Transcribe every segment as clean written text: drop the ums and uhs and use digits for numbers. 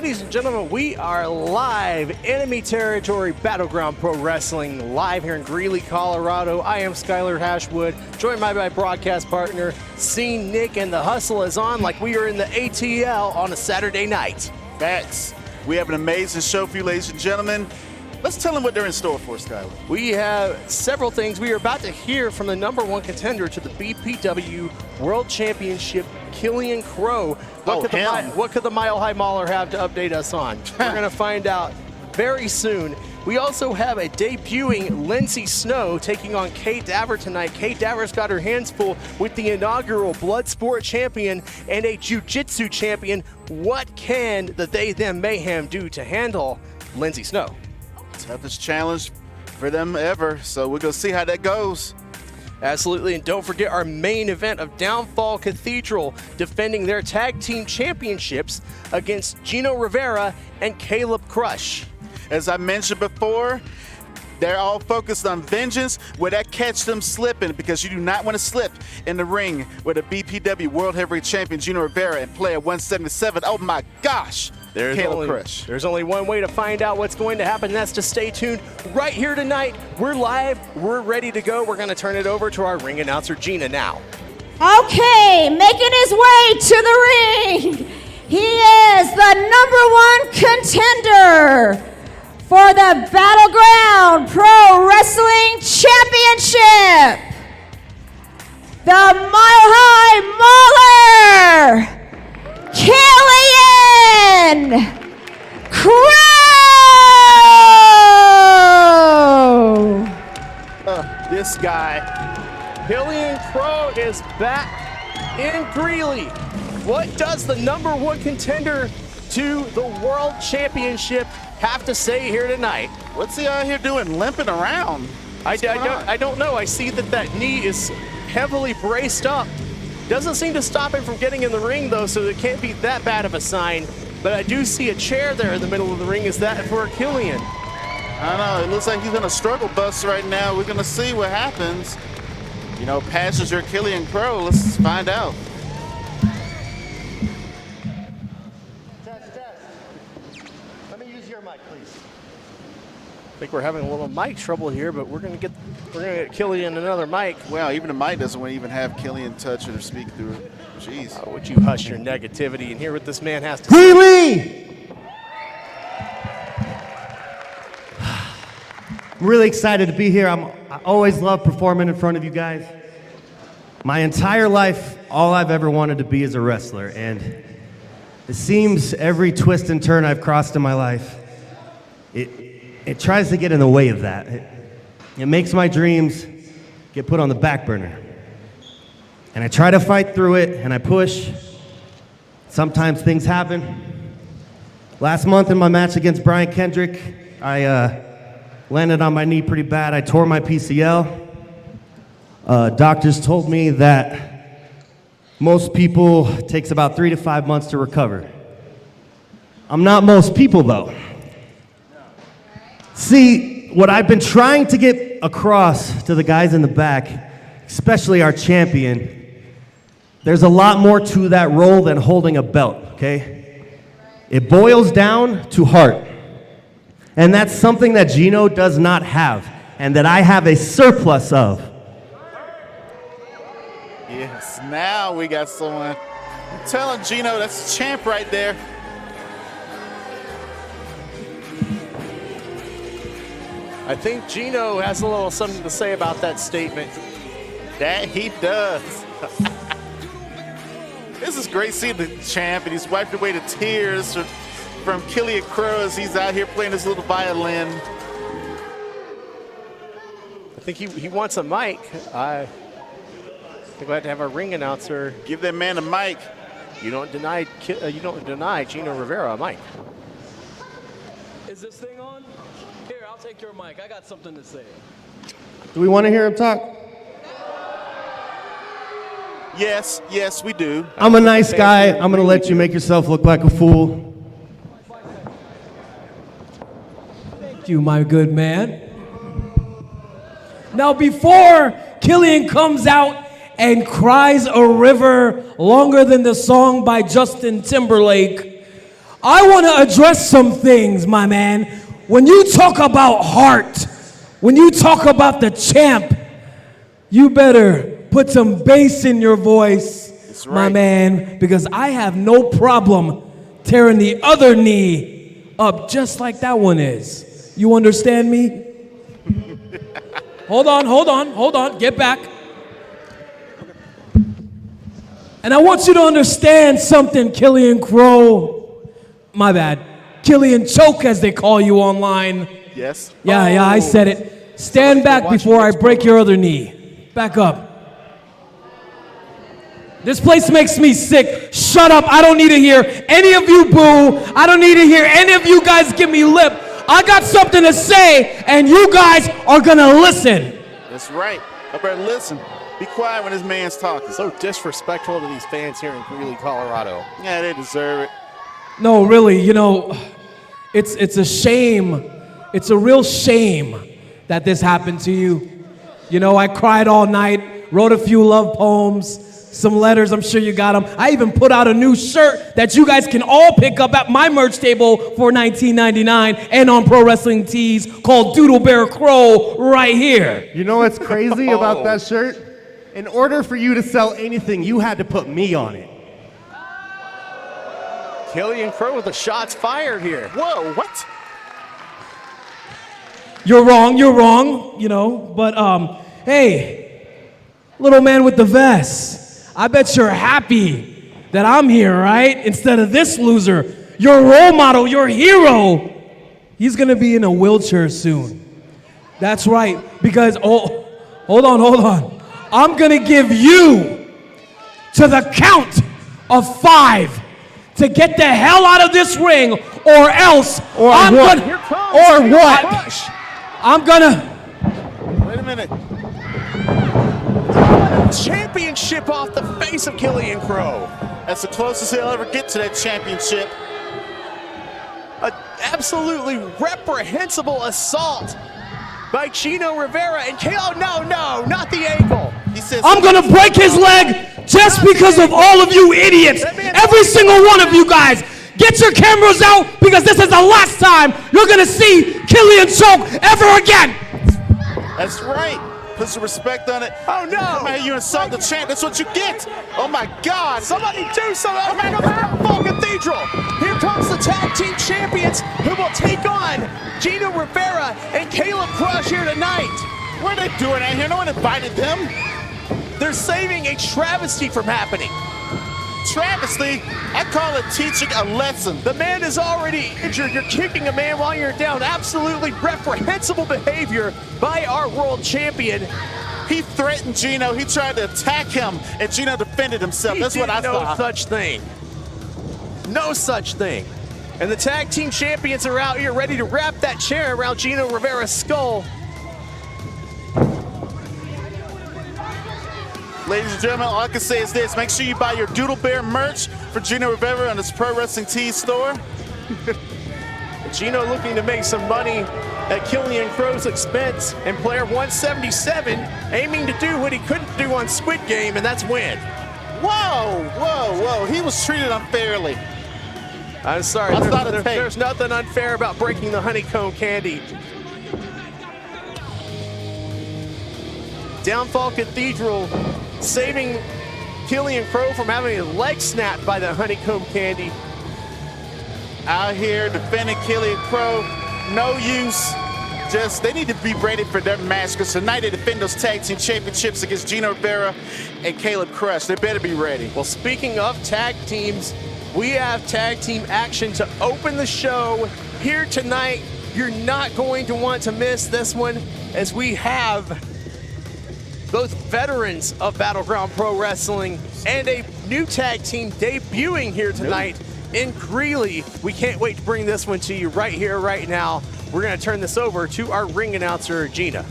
Ladies and gentlemen, we are live, enemy territory, Battleground Pro Wrestling, live here in Greeley, Colorado. I am Skylar Hashwood, joined by my broadcast partner, Scene Nick, and the hustle is on like we are in the ATL on a Saturday night. Facts. We have an amazing show for you, ladies and gentlemen. Let's tell them what they're in store for, Skylar. We have several things. We are about to hear from the number one contender to the BPW World Championship, Killian Crow. What could the Mile High Mauler have to update us on? We're going to find out very soon. We also have a debuting Lindsay Snow taking on Kate Daver tonight. Kate Daver's got her hands full with the inaugural Bloodsport champion and a Jiu-Jitsu champion. What can the They Them Mayhem do to handle Lindsay Snow? Toughest challenge for them ever, so we're going to see how that goes. Absolutely, and don't forget our main event of Downfall Cathedral defending their tag team championships against Gino Rivera and Caleb Crush. As I mentioned before, they're all focused on vengeance. Will that catch them slipping? Because you do not want to slip in the ring with a BPW World Heavyweight Champion Gino Rivera and play at 177. Oh my gosh! There's only one way to find out what's going to happen, and that's to stay tuned right here tonight. We're live, we're ready to go. We're going to turn it over to our ring announcer, Gina, now. Okay, making his way to the ring, he is the #1 contender for the Battleground Pro Wrestling Championship, the Mile High Mauler, Killian Crow! This guy, Killian Crow, is back in Greeley. What does the #1 contender to the World Championship have to say here tonight? What's he out here doing, limping around? I don't know. I see that knee is heavily braced up. Doesn't seem to stop him from getting in the ring, though, so it can't be that bad of a sign. But I do see a chair there in the middle of the ring. Is that for Killian? I don't know. It looks like he's in a struggle bus right now. We're going to see what happens. You know, passenger Killian Crow. Let's find out. Test. Let me use your mic, please. I think we're having a little mic trouble here, but we're gonna get Killian another mic. Wow, even the mic doesn't even have Killian touch it or speak through it. Jeez. Oh, would you hush your negativity and hear what this man has to Greeley! I'm really excited to be here. I always love performing in front of you guys. My entire life, all I've ever wanted to be is a wrestler, and it seems every twist and turn I've crossed in my life, it tries to get in the way of that. It makes my dreams get put on the back burner. And I try to fight through it, and I push. Sometimes things happen. Last month in my match against Brian Kendrick, I landed on my knee pretty bad. I tore my PCL. Doctors told me that most people takes about 3 to 5 months to recover. I'm not most people, though. See, what I've been trying to get across to the guys in the back, especially our champion, there's a lot more to that role than holding a belt, okay? It boils down to heart. And that's something that Gino does not have, and that I have a surplus of. Yes, now we got someone. I'm telling Gino, that's a champ right there. I think Gino has a little something to say about that statement. That he does. This is great seeing the champ, and he's wiped away the tears from Killian Crow as he's out here playing his little violin. I think he wants a mic. I think we have to have our ring announcer. Give that man a mic. You don't deny Gino Rivera a mic. Is this thing on? Here, I'll take your mic. I got something to say. Do we want to hear him talk? Yes, we do. I'm a nice guy. I'm going to let you make yourself look like a fool. Thank you, my good man. Now, before Killian comes out and cries a river longer than the song by Justin Timberlake, I want to address some things, my man. When you talk about heart, when you talk about the champ, you better put some bass in your voice, my man, because I have no problem tearing the other knee up just like that one is. You understand me? Hold on. Get back. And I want you to understand something, Killian Crow. My bad. Killian Choke, as they call you online. Yes. Yeah, I said it. Stand back before I break your other knee. Back up. This place makes me sick. Shut up. I don't need to hear any of you boo. I don't need to hear any of you guys give me lip. I got something to say, and you guys are going to listen. That's right. I better listen. Be quiet when this man's talking. So disrespectful to these fans here in Greeley, Colorado. Yeah, they deserve it. No, really, it's a shame. It's a real shame that this happened to you. I cried all night, wrote a few love poems, some letters, I'm sure you got them. I even put out a new shirt that you guys can all pick up at my merch table for $19.99 and on Pro Wrestling Tees called Doodle Bear Crow right here. You know what's crazy about that shirt? In order for you to sell anything, you had to put me on it. Killian Crow with the shots fired here. Whoa, what? You're wrong, but hey, little man with the vest, I bet you're happy that I'm here, right? Instead of this loser, your role model, your hero, he's gonna be in a wheelchair soon. That's right, because, hold on. I'm gonna give you to the count of 5 to get the hell out of this ring, or else I'm gonna. Wait a minute. Championship off the face of Killian Crow. That's the closest he'll ever get to that championship. An absolutely reprehensible assault by Gino Rivera and KO. No, not the ankle. He says I'm gonna break his leg just because of all of you idiots. Every single one of you guys. Get your cameras out because this is the last time you're gonna see Killian Choke ever again. That's right. Put some respect on it. Oh no! Come here, you insult the champ. That's what you get. Oh my God! Somebody do something! Oh my God! Fall Cathedral. Here comes the tag team champions who will take on Gino Rivera and Caleb Crush here tonight. What are they doing out here? No one invited them. They're saving a travesty from happening. Travesty? I call it teaching a lesson. The man is already injured. You're kicking a man while you're down. Absolutely reprehensible behavior by our world champion. He threatened Gino. He tried to attack him, and Gino defended himself. That's what I thought. No such thing. No such thing. And the tag team champions are out here ready to wrap that chair around Gino Rivera's skull. Ladies and gentlemen, all I can say is this. Make sure you buy your Doodle Bear merch for Gino Rivera on his Pro Wrestling Tees store. Gino looking to make some money at Killian Crow's expense, and player 177 aiming to do what he couldn't do on Squid Game, and that's win. Whoa. He was treated unfairly. I'm sorry, I thought there's nothing unfair about breaking the honeycomb candy. Downfall Cathedral saving Killian Crow from having his leg snapped by the honeycomb candy. Out here defending Killian Crow, no use. Just, they need to be ready for their match, because tonight they defend those tag team championships against Gino Rivera and Caleb Crush. They better be ready. Well, speaking of tag teams, we have tag team action to open the show here tonight. You're not going to want to miss this one, as we have both veterans of Battleground Pro Wrestling and a new tag team debuting here tonight in Greeley. We can't wait to bring this one to you right here, right now. We're going to turn this over to our ring announcer, Gina.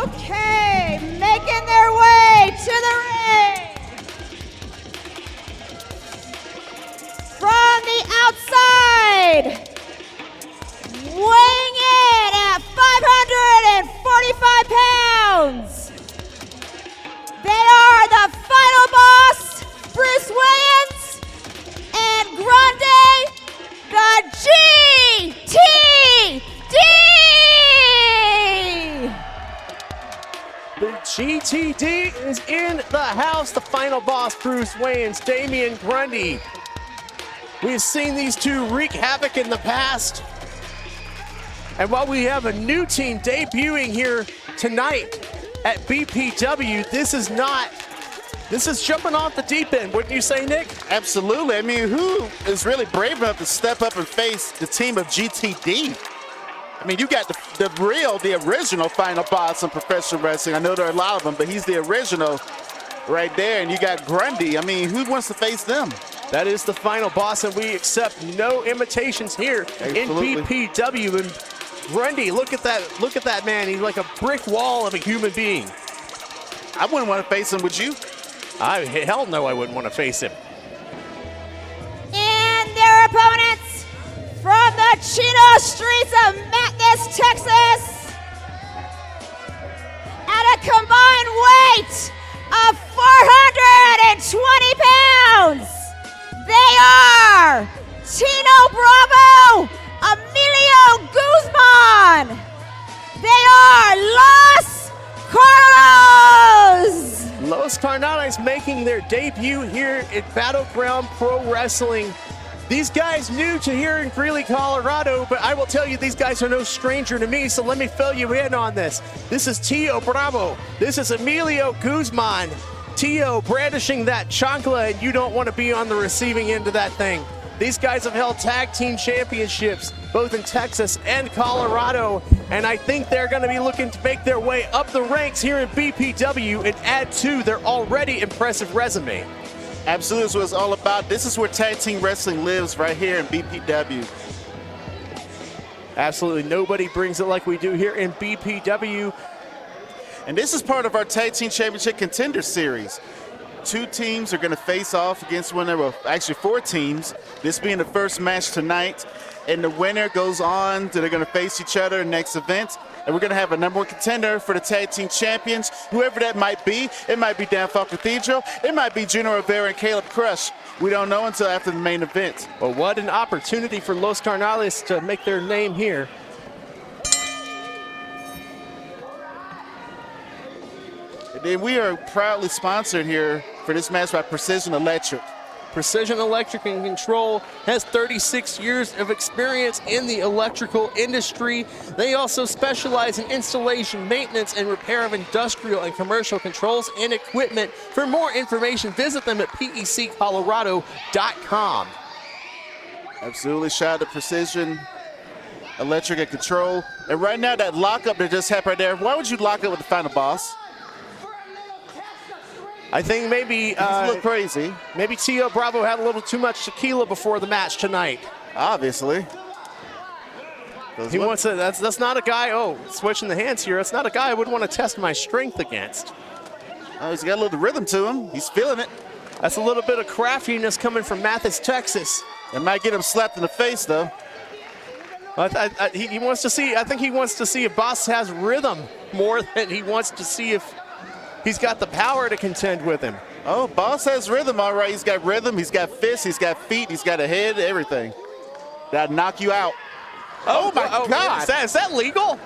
Okay, making their way to the ring. From the outside, GTD is in the house. The final boss, Bruce Wayans, Damian Grundy. We've seen these two wreak havoc in the past. And while we have a new team debuting here tonight at BPW, this is jumping off the deep end, wouldn't you say, Nick? Absolutely. I mean, who is really brave enough to step up and face the team of GTD? I mean, you got the original final boss in professional wrestling. I know there are a lot of them, but he's the original right there. And you got Grundy. I mean, who wants to face them? That is the final boss, and we accept no imitations here Absolutely. in BPW. And Grundy, look at that man. He's like a brick wall of a human being. I wouldn't want to face him, would you? Hell no, I wouldn't want to face him. And their opponents from the Chino streets of Memphis, Texas, at a combined weight of 420 pounds, they are Tino Bravo, Emilio Guzman. They are Los Carlos. Los Carnales making their debut here at Battleground Pro Wrestling. These guys new to here in Greeley, Colorado, but I will tell you, these guys are no stranger to me, so let me fill you in on this. This is Tio Bravo. This is Emilio Guzman. Tio brandishing that chancla, and you don't want to be on the receiving end of that thing. These guys have held tag team championships both in Texas and Colorado, and I think they're going to be looking to make their way up the ranks here in BPW and add to their already impressive resume. Absolutely, that's what it's all about. This is where tag team wrestling lives, right here in BPW. Absolutely, nobody brings it like we do here in BPW. And this is part of our Tag Team Championship Contender Series. 2 teams are going to face off against one another. Actually, 4 teams. This being the first match tonight. And the winner goes on to they're going to face each other next event. And we're going to have a #1 contender for the Tag Team Champions, whoever that might be. It might be Downfall Cathedral. It might be Gino Rivera and Caleb Crush. We don't know until after the main event. Well, what an opportunity for Los Carnales to make their name here. And then we are proudly sponsored here for this match by Precision Electric. Precision Electric and Control has 36 years of experience in the electrical industry. They also specialize in installation, maintenance, and repair of industrial and commercial controls and equipment. For more information, visit them at peccolorado.com. Absolutely. Shout out to Precision Electric and Control. And right now, that lockup that just happened right there, why would you lock up with the final boss? I think maybe It's a little crazy. Maybe Tio Bravo had a little too much tequila before the match tonight. Obviously. He wants to, that's not a guy, switching the hands here. That's not a guy I would want to test my strength against. Oh, he's got a little rhythm to him. He's feeling it. That's a little bit of craftiness coming from Mathis, Texas. It might get him slapped in the face, though. He wants to see, I think he wants to see if Boss has rhythm more than he wants to see if he's got the power to contend with him. Oh, Boss has rhythm, all right. He's got rhythm, he's got fists, he's got feet, he's got a head, everything. That'll knock you out. Oh my God. Is that legal?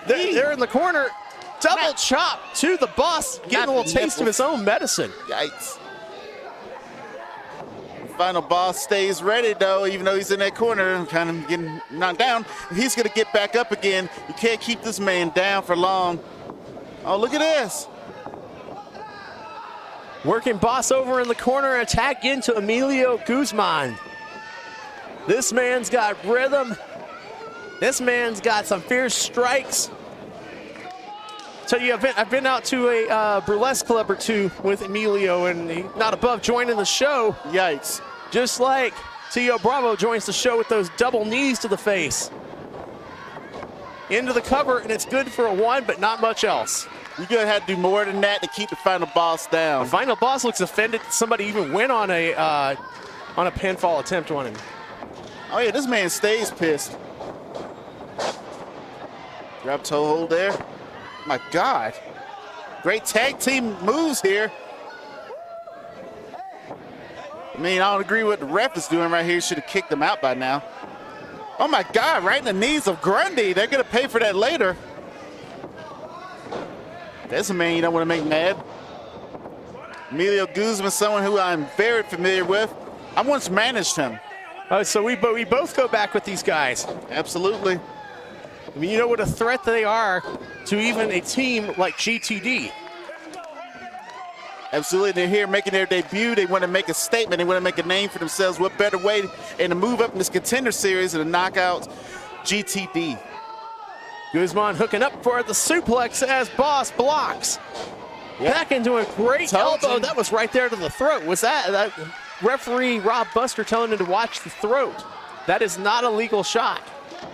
They're in the corner. Double chop to the Boss, getting a little taste of his own medicine. Yikes. Final Boss stays ready, though, even though he's in that corner and kind of getting knocked down. He's going to get back up again. You can't keep this man down for long. Oh, look at this. Working Boss over in the corner, attack into Emilio Guzman. This man's got rhythm. This man's got some fierce strikes. Tell you, I've been out to a burlesque club or two with Emilio, and he's not above joining the show. Yikes. Just like Tio Bravo joins the show with those double knees to the face. Into the cover, and it's good for a 1, but not much else. You're going to have to do more than that to keep the Final Boss down. The Final Boss looks offended that somebody even went on a pinfall attempt on him. Oh, yeah, this man stays pissed. Grab toe hold there. My God. Great tag team moves here. I mean, I don't agree with what the ref is doing right here. Should have kicked him out by now. Oh, my God, right in the knees of Grundy. They're going to pay for that later. That's a man you don't want to make mad. Emilio Guzman, someone who I'm very familiar with. I once managed him. So we both go back with these guys. Absolutely. I mean, you know what a threat they are to even a team like GTD. Absolutely. They're here making their debut. They want to make a statement. They want to make a name for themselves. What better way and to move up in this contender series and to knock out GTD. Guzman hooking up for the suplex as Boss blocks. Yep. Back into a great elbow. That was right there to the throat. Was that referee Rob Buster telling him to watch the throat? That is not a legal shot.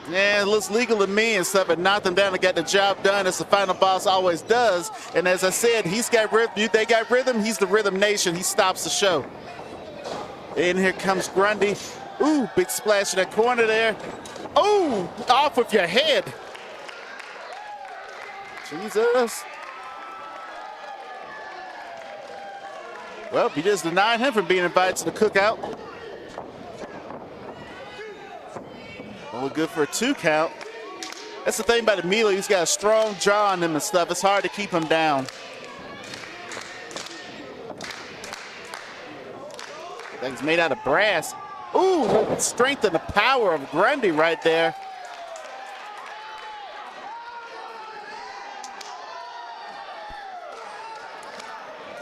Yeah, it looks legal to me and stuff, but knocked him down and got the job done as the final boss always does. And as I said, he's got rhythm. They got rhythm. He's the Rhythm Nation. He stops the show. And here comes Grundy. Ooh, big splash in that corner there. Ooh, off with your head. Jesus. Well, he just denied him from being invited to the cookout. Only good for a 2 count. That's the thing about Emilio. He's got a strong jaw on him and stuff. It's hard to keep him down. I think it's made out of brass. Ooh, the strength and the power of Grundy right there.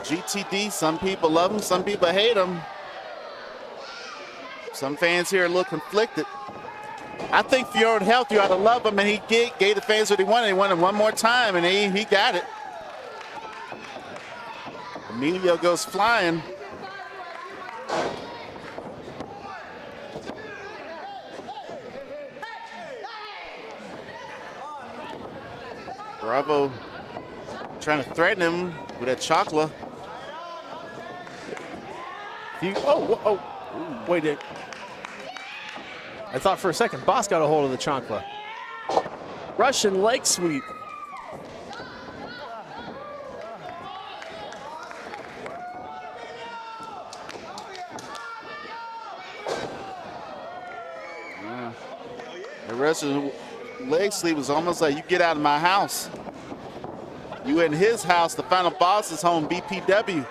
GTD, some people love him, some people hate him. Some fans here are a little conflicted. I think for your own health, you ought to love him, and he gave the fans what he wanted. He wanted one more time, and he got it. Emilio goes flying. Bravo trying to threaten him with that chocolate. Wait. I thought for a second Boss got a hold of the chancla. Russian leg sweep. The Russian leg sweep was almost like, you get out of my house. You in his house, the final boss is home, BPW.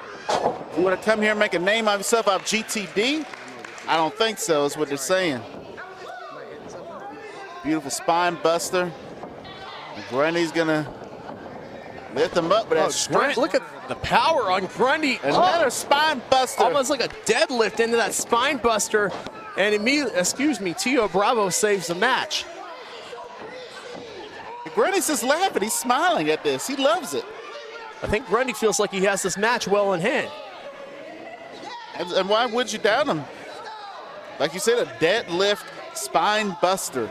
You want to come here and make a name of yourself out of GTD? I don't think so, is what they're saying. Beautiful spine buster. And Grundy's gonna lift him up with that strength. Look at the power on Grundy. Another spine buster. Almost like a deadlift into that spine buster. And Tio Bravo saves the match. Grundy's just laughing. He's smiling at this. He loves it. I think Grundy feels like he has this match well in hand. And why would you doubt him? Like you said, a deadlift spine buster.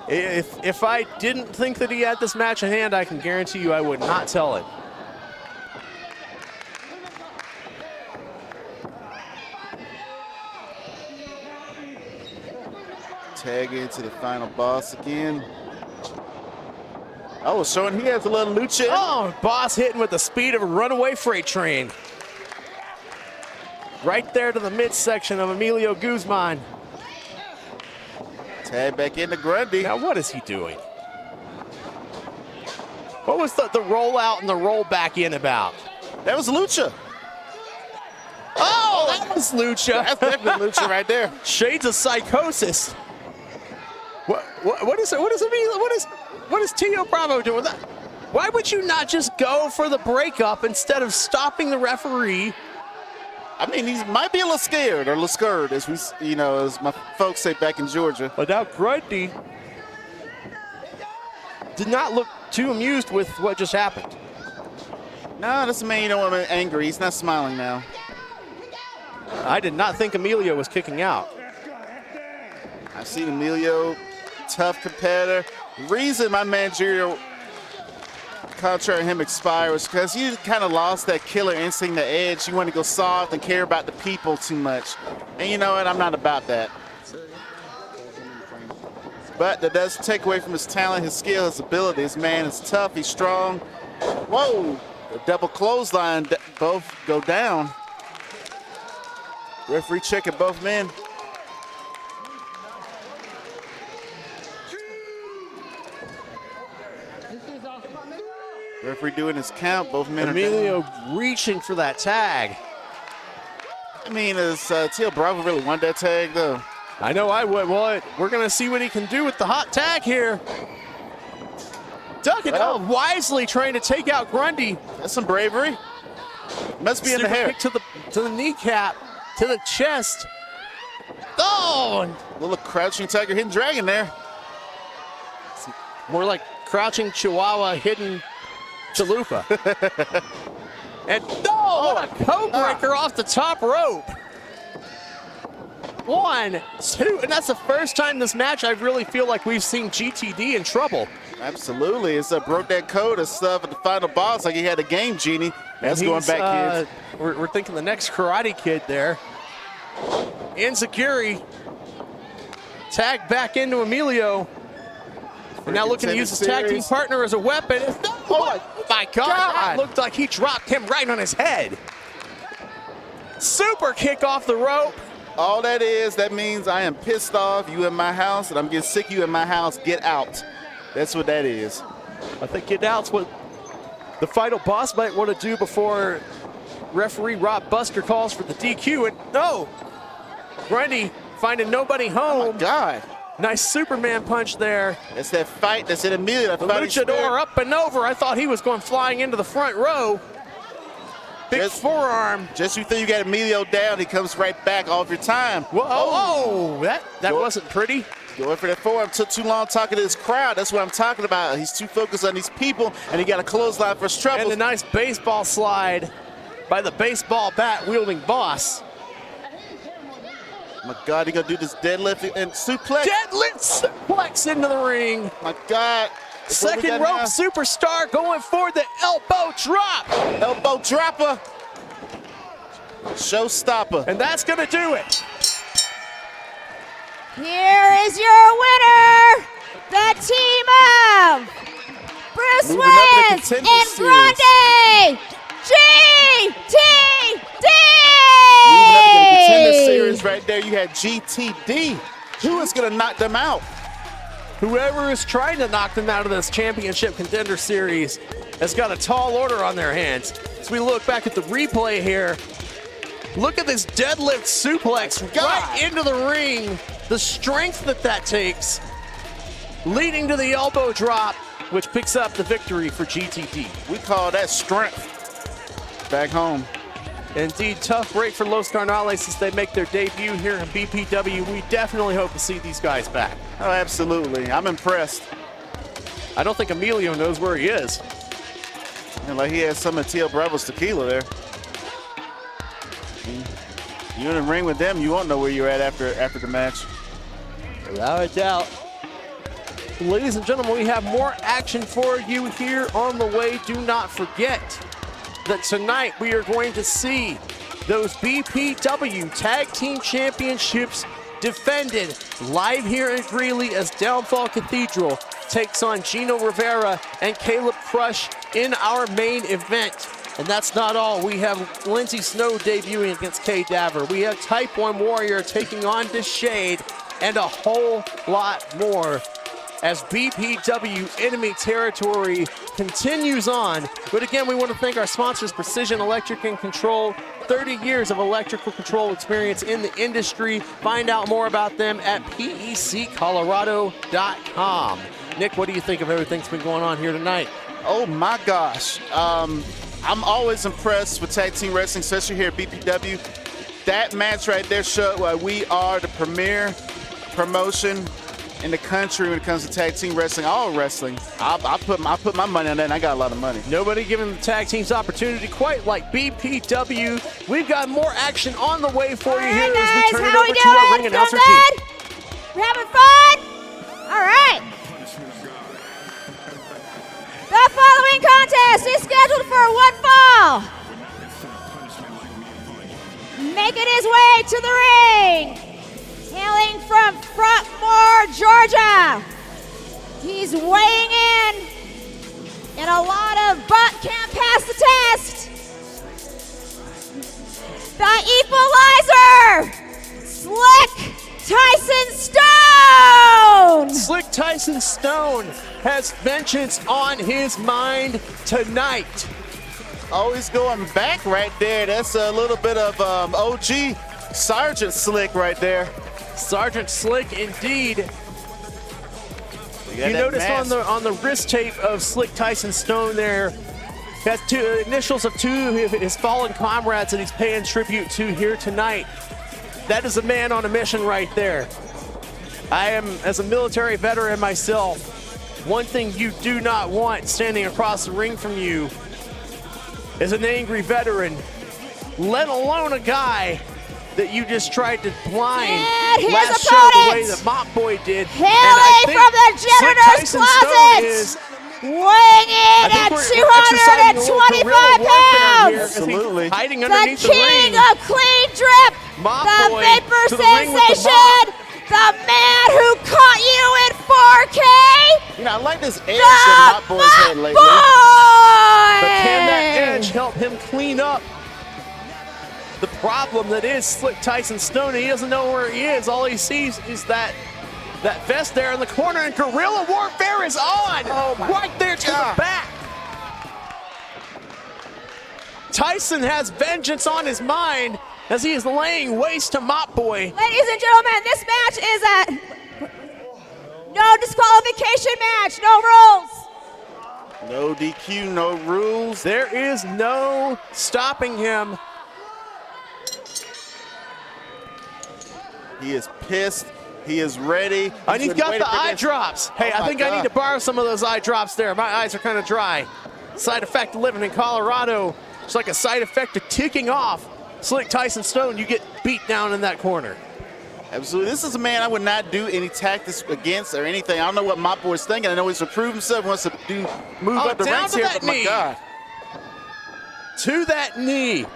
If I didn't think that he had this match in hand, I can guarantee you I would not tell it. Tag into the final boss again. Oh, showing he has a little lucha. Oh, Boss hitting with the speed of a runaway freight train. Right there to the midsection of Emilio Guzman. Tag back into Grundy. Now what is he doing? What was the roll out and the roll back in about? That was lucha. Oh, that was lucha. That's definitely lucha right there. Shades of psychosis. What is Tio Bravo doing? Why would you not just go for the breakup instead of stopping the referee? I mean, he might be a little scared or a little scared, as as my folks say back in Georgia. But now Grundy did not look too amused with what just happened. No, that's a man you don't want to angry. He's not smiling now. I did not think Emilio was kicking out. I've seen Emilio, tough competitor. Reason my managerial contract to him expire was because you kind of lost that killer instinct, the edge. You want to go soft and care about the people too much. And you know what? I'm not about that. But that doesn't take away from his talent, his skill, his ability. This man is tough. He's strong. Whoa! A double clothesline. Both go down. Referee checking both men. Referee doing his count. Both men Emilio reaching for that tag. I mean, does Teal Bravo really want that tag, though? I know I would. Well, we're going to see what he can do with the hot tag here. Ducking out wisely, trying to take out Grundy. That's some bravery. Must be Super in the hair. kick to the kneecap, to the chest. Oh! A little crouching tiger, hidden dragon there. More like crouching chihuahua, hidden chalupa. And what a code breaker off the top rope. 1, 2, and that's the first time this match I really feel like we've seen GTD in trouble. Absolutely. It's broke that code of stuff at the final boss like he had a game, Genie. That's going back, kids. We're thinking the next Karate Kid there. Enziguri tagged back into Emilio. And now looking to use his tag team partner as a weapon. Oh my God. That looked like he dropped him right on his head. Super kick off the rope. All that means I am pissed off. You in my house, and I'm getting sick of you in my house. Get out. That's what that is. I think get out's what the final boss might want to do before referee Rob Busker calls for the DQ. And no, Grundy finding nobody home. Oh my God. Nice Superman punch there. That's that fight. That's it, Emilio. The luchador up and over. I thought he was going flying into the front row. Big forearm. Just you think you got Emilio down, he comes right back off your time. Whoa, that wasn't pretty. Going for that forearm. Took too long talking to this crowd. That's what I'm talking about. He's too focused on these people, and he got a clothesline for his troubles. And a nice baseball slide by the baseball bat wielding boss. My God, he gonna do this deadlift and suplex. Deadlift suplex into the ring. My God. Second rope superstar going for the elbow drop. Elbow dropper. Showstopper. And that's gonna do it. Here is your winner, the team of Bruce Moving up in the Wentz and contender Grundy GTD. Moving up in the contender series right there, you had GTD. Who is gonna knock them out? Whoever is trying to knock them out of this championship contender series has got a tall order on their hands. As we look back at the replay here, look at this deadlift suplex right into the ring. The strength that takes, leading to the elbow drop, which picks up the victory for GTD. We call that strength. Back home. Indeed, tough break for Los Carnales as they make their debut here in BPW. We definitely hope to see these guys back. Oh, absolutely. I'm impressed. I don't think Emilio knows where he is. And like he has some of Teal Bravo's tequila there. You in the ring with them, you won't know where you're at after the match. Without a doubt. Ladies and gentlemen, we have more action for you here on the way. Do not forget that tonight we are going to see those BPW Tag Team Championships defended live here in Greeley as Downfall Cathedral takes on Gino Rivera and Caleb Crush in our main event. And that's not all. We have Lindsay Snow debuting against Kay Daver. We have Type 1 Warrior taking on Deshade, and a whole lot more as BPW Enemy Territory continues on. But again, we want to thank our sponsors, Precision Electric and Control. 30 years of electrical control experience in the industry. Find out more about them at peccolorado.com. Nick, what do you think of everything that's been going on here tonight? Oh my gosh. I'm always impressed with tag team wrestling, especially here at BPW. That match right there showed why we are the premier promotion in the country when it comes to tag team wrestling, all wrestling. I put my money on that, and I got a lot of money. Nobody giving the tag teams opportunity quite like BPW. We've got more action on the way for you here as we turn it over to our ring announcer team. We're having fun? All right. The following contest is scheduled for one fall. Making his way to the ring, hailing from Frontmore, Georgia. He's weighing in and a lot of butt can't pass the test. The Equalizer, Slick Tyson Stone. Slick Tyson Stone has vengeance on his mind tonight. Always going back right there. That's a little bit of OG Sergeant Slick right there. Sergeant Slick indeed. You got that notice mask. on the wrist tape of Slick Tyson Stone there, he has two initials of two of his fallen comrades that he's paying tribute to here tonight. That is a man on a mission right there. I am, as a military veteran myself, one thing you do not want standing across the ring from you is an angry veteran, let alone a guy that you just tried to blind And his last show the way opponent, that Mop Boy did. hailing from the janitor's closet, weighing in at 225 pounds, Absolutely. Hiding the underneath the king ring. of clean drip, Mop the Boy vapor to the ring with the sensation, the man who caught you in 4K, You know, I like this edge the that Mop Boy's had lately. But can that edge help him clean up the problem that is Slick Tyson Stone? He doesn't know where he is. All he sees is that vest there in the corner, and guerrilla warfare is on. Right there to the back. Tyson has vengeance on his mind as he is laying waste to Mop Boy. Ladies and gentlemen, this match is a no disqualification match, no rules. No DQ, no rules. There is no stopping him. He is pissed. He is ready. And he's got the eye drops. Hey, Oh I think my I need God. to borrow some of those eye drops there. My eyes are kind of dry. Side effect of living in Colorado. It's like a side effect of ticking off Slick Tyson Stone. You get beat down in that corner. Absolutely. This is a man I would not do any tactics against or anything. I don't know what Mop Boy's thinking. I know he's to prove himself, wants to move up the down ranks to here, that but my knee. God. To that knee.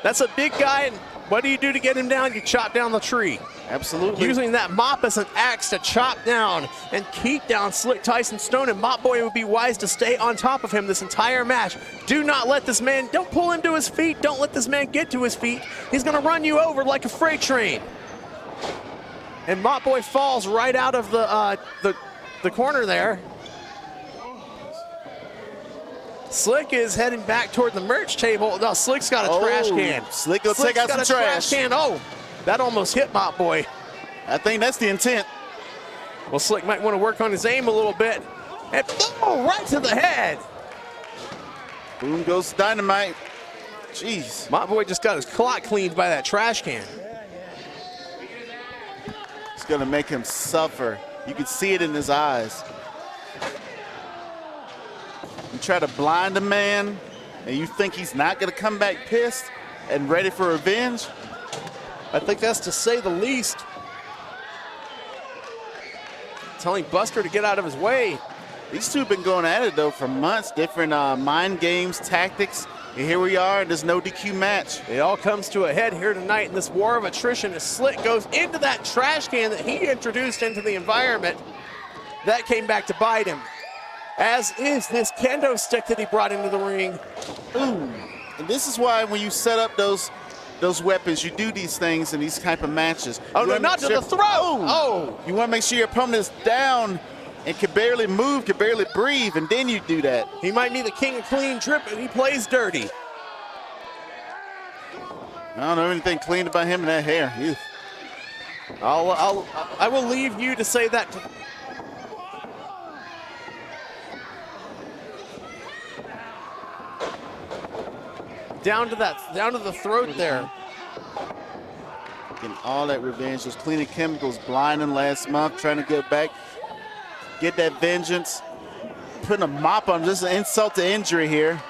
That's a big guy, and what do you do to get him down? You chop down the tree. Absolutely. Using that mop as an axe to chop down and keep down Slick Tyson Stone, and Mop Boy would be wise to stay on top of him this entire match. Do not let this man, don't pull him to his feet. Don't let this man get to his feet. He's gonna run you over like a freight train. And Mop Boy falls right out of the corner there. Slick is heading back toward the merch table. No, Slick's got a trash can. Slick will Slick's take out got some a trash. can. Oh, that almost hit Mop Boy. I think that's the intent. Well, Slick might want to work on his aim a little bit. And boom, right to the head. Boom goes Dynamite. Jeez. Mop Boy just got his clock cleaned by that trash can. It's going to make him suffer. You can see it in his eyes. You try to blind a man, and you think he's not going to come back pissed and ready for revenge? I think that's to say the least. Telling Buster to get out of his way. These two have been going at it, though, for months. Different mind games, tactics. And here we are in this no DQ match. It all comes to a head here tonight in this war of attrition as Slick goes into that trash can that he introduced into the environment. That came back to bite him. As is this kendo stick that he brought into the ring. Ooh. And this is why when you set up those weapons, you do these things in these type of matches. Oh, You no, wanna not make to the throat. Oh. You want to make sure your opponent is down and can barely move, can barely breathe, and then you do that. He might be the king of clean drip, but he plays dirty. I don't know anything clean about him and that hair. Ew. I will leave you to say that. Down to the throat there. Getting all that revenge. Those cleaning chemicals blinding last month, trying to get back, get that vengeance. Putting a mop on him, just an insult to injury here.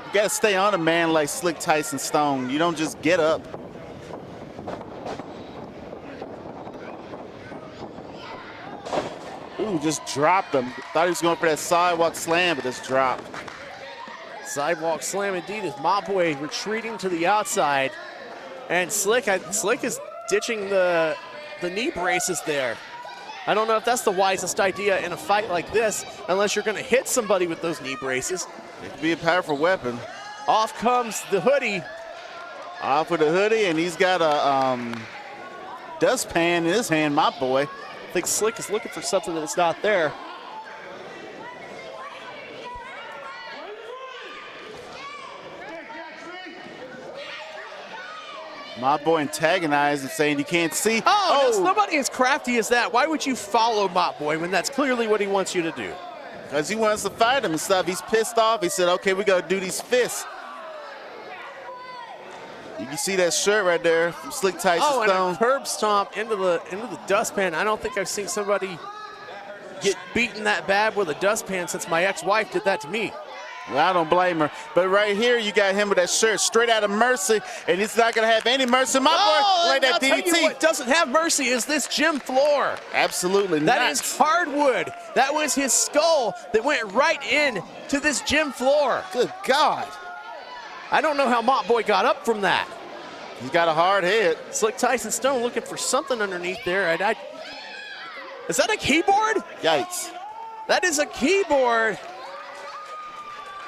You gotta stay on a man like Slick Tyson Stone. You don't just get up. Ooh, just dropped him. Thought he was going for that sidewalk slam, but just dropped. Sidewalk slam indeed as Mop Boy retreating to the outside. And Slick is ditching the knee braces there. I don't know if that's the wisest idea in a fight like this, unless you're going to hit somebody with those knee braces. It could be a powerful weapon. Off comes the hoodie. Off with the hoodie, and he's got a dustpan in his hand, my boy. I think Slick is looking for something that's not there. My boy antagonized and saying you can't see. Oh, no, nobody as crafty as that. Why would you follow Mop Boy when that's clearly what he wants you to do? Because he wants to fight him and stuff. He's pissed off. He said, okay, we got to do these fists. You can see that shirt right there from Slick Tyson Stone. Oh, and a curb stomp into the dustpan. I don't think I've seen somebody get beaten that bad with a dustpan since my ex-wife did that to me. Well, I don't blame her. But right here, you got him with that shirt straight out of mercy, and he's not going to have any mercy. My boy, right, that I'll tell you DDT. what doesn't have mercy is this gym floor. Absolutely not. That is hardwood. That was his skull that went right in to this gym floor. Good God. I don't know how Mop Boy got up from that. He's got a hard head. Slick Tyson Stone looking for something underneath there. Is that a keyboard? Yikes. That is a keyboard.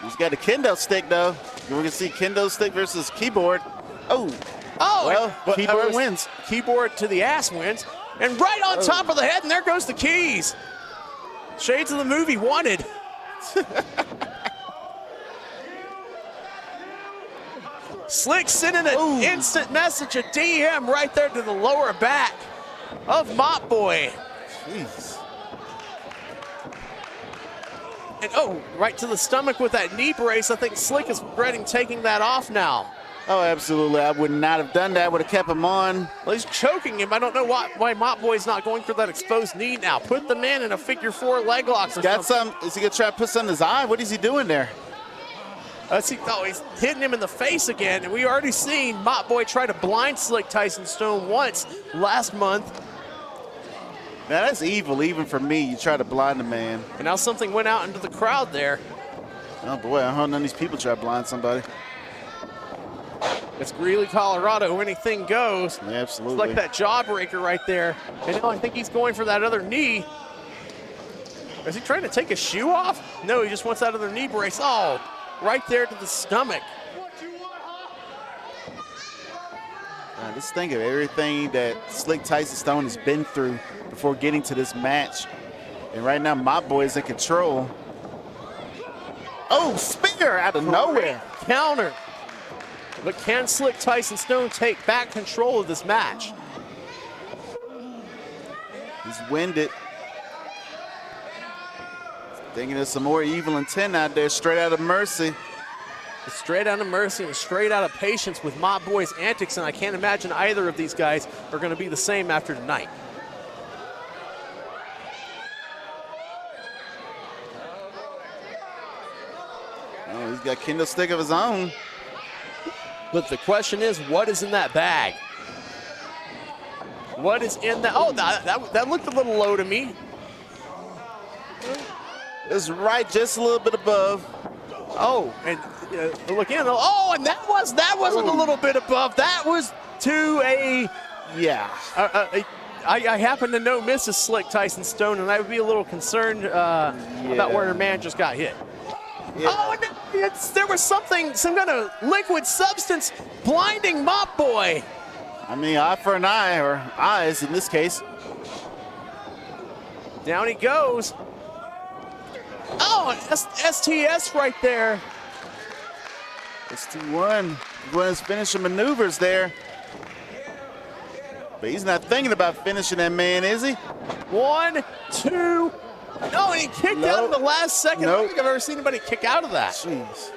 He's got a kendo stick, though. We're going to see kendo stick versus keyboard. Oh, well, keyboard wins. Keyboard to the ass wins. And right on top of the head, and there goes the keys. Shades of the movie Wanted. Slick sending an instant message, a DM right there to the lower back of Mop Boy. Jeez. And right to the stomach with that knee brace. I think Slick is regretting taking that off now. Oh, absolutely. I would not have done that. I would have kept him on. Well, he's choking him. I don't know why Mop Boy's not going for that exposed knee now. Put the man in a figure 4 leg lock. Got some. Is he going to try to put something in his eye? What is he doing there? He's hitting him in the face again. And we already seen Mop Boy try to blind Slick Tyson Stone once last month. Now, that's evil, even for me. You try to blind a man. And now something went out into the crowd there. Oh, boy. I hope none of these people try to blind somebody. It's Greeley, Colorado. Anything goes. Yeah, absolutely. It's like that jawbreaker right there. And now I think he's going for that other knee. Is he trying to take his shoe off? No, he just wants that other knee brace. Oh, right there to the stomach. Now, just think of everything that Slick Tyson Stone has been through before getting to this match. And right now, Mop Boy is in control. Oh, spear out of nowhere. Counter. But can Slick Tyson Stone take back control of this match? He's winded. Thinking of some more evil intent out there, straight out of mercy. Straight out of mercy and straight out of patience with Mop Boy's antics, and I can't imagine either of these guys are going to be the same after tonight. Oh, he's got kendo stick of his own. But the question is, what is in that bag? What is in that? Oh, that looked a little low to me. It's right just a little bit above. Oh, and look in. Oh, and that wasn't a little bit above. That was to a, yeah. I happen to know Mrs. Slick Tyson Stone, and I would be a little concerned about where her man just got hit. Yeah. Oh, and there was some kind of liquid substance blinding Mop Boy. I mean, eye for an eye, or eyes in this case. Down he goes. Oh, STS right there. ST1 going to finish the maneuvers there. But he's not thinking about finishing that man, is he? 1, 2. No, and he kicked out in the last second. I don't think I've ever seen anybody kick out of that. Jeez.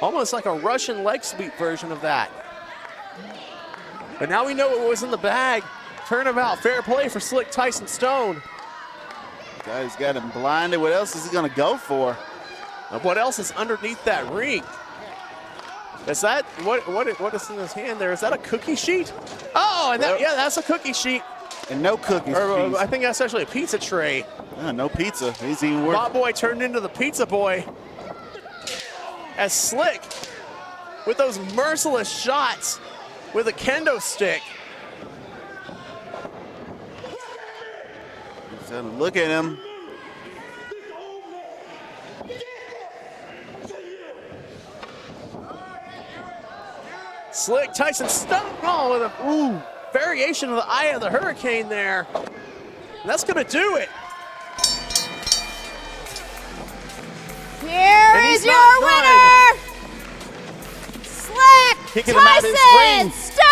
Almost like a Russian leg sweep version of that. But now we know what was in the bag. Turnabout, fair play for Slick Tyson Stone. Guy's got him blinded. What else is he going to go for? What else is underneath that ring? Is that what is in his hand there? Is that a cookie sheet? Oh, and that's a cookie sheet. And no cookies. I think that's actually a pizza tray. No pizza. He's even worse. Mop Boy turned into the pizza boy. As Slick, with those merciless shots with a kendo stick. Look at him. Slick Tyson Stone with a variation of the Eye of the Hurricane there. And that's going to do it. Here And he's is your not done. winner, Slick Kicking him out of his Tyson ring. Stone!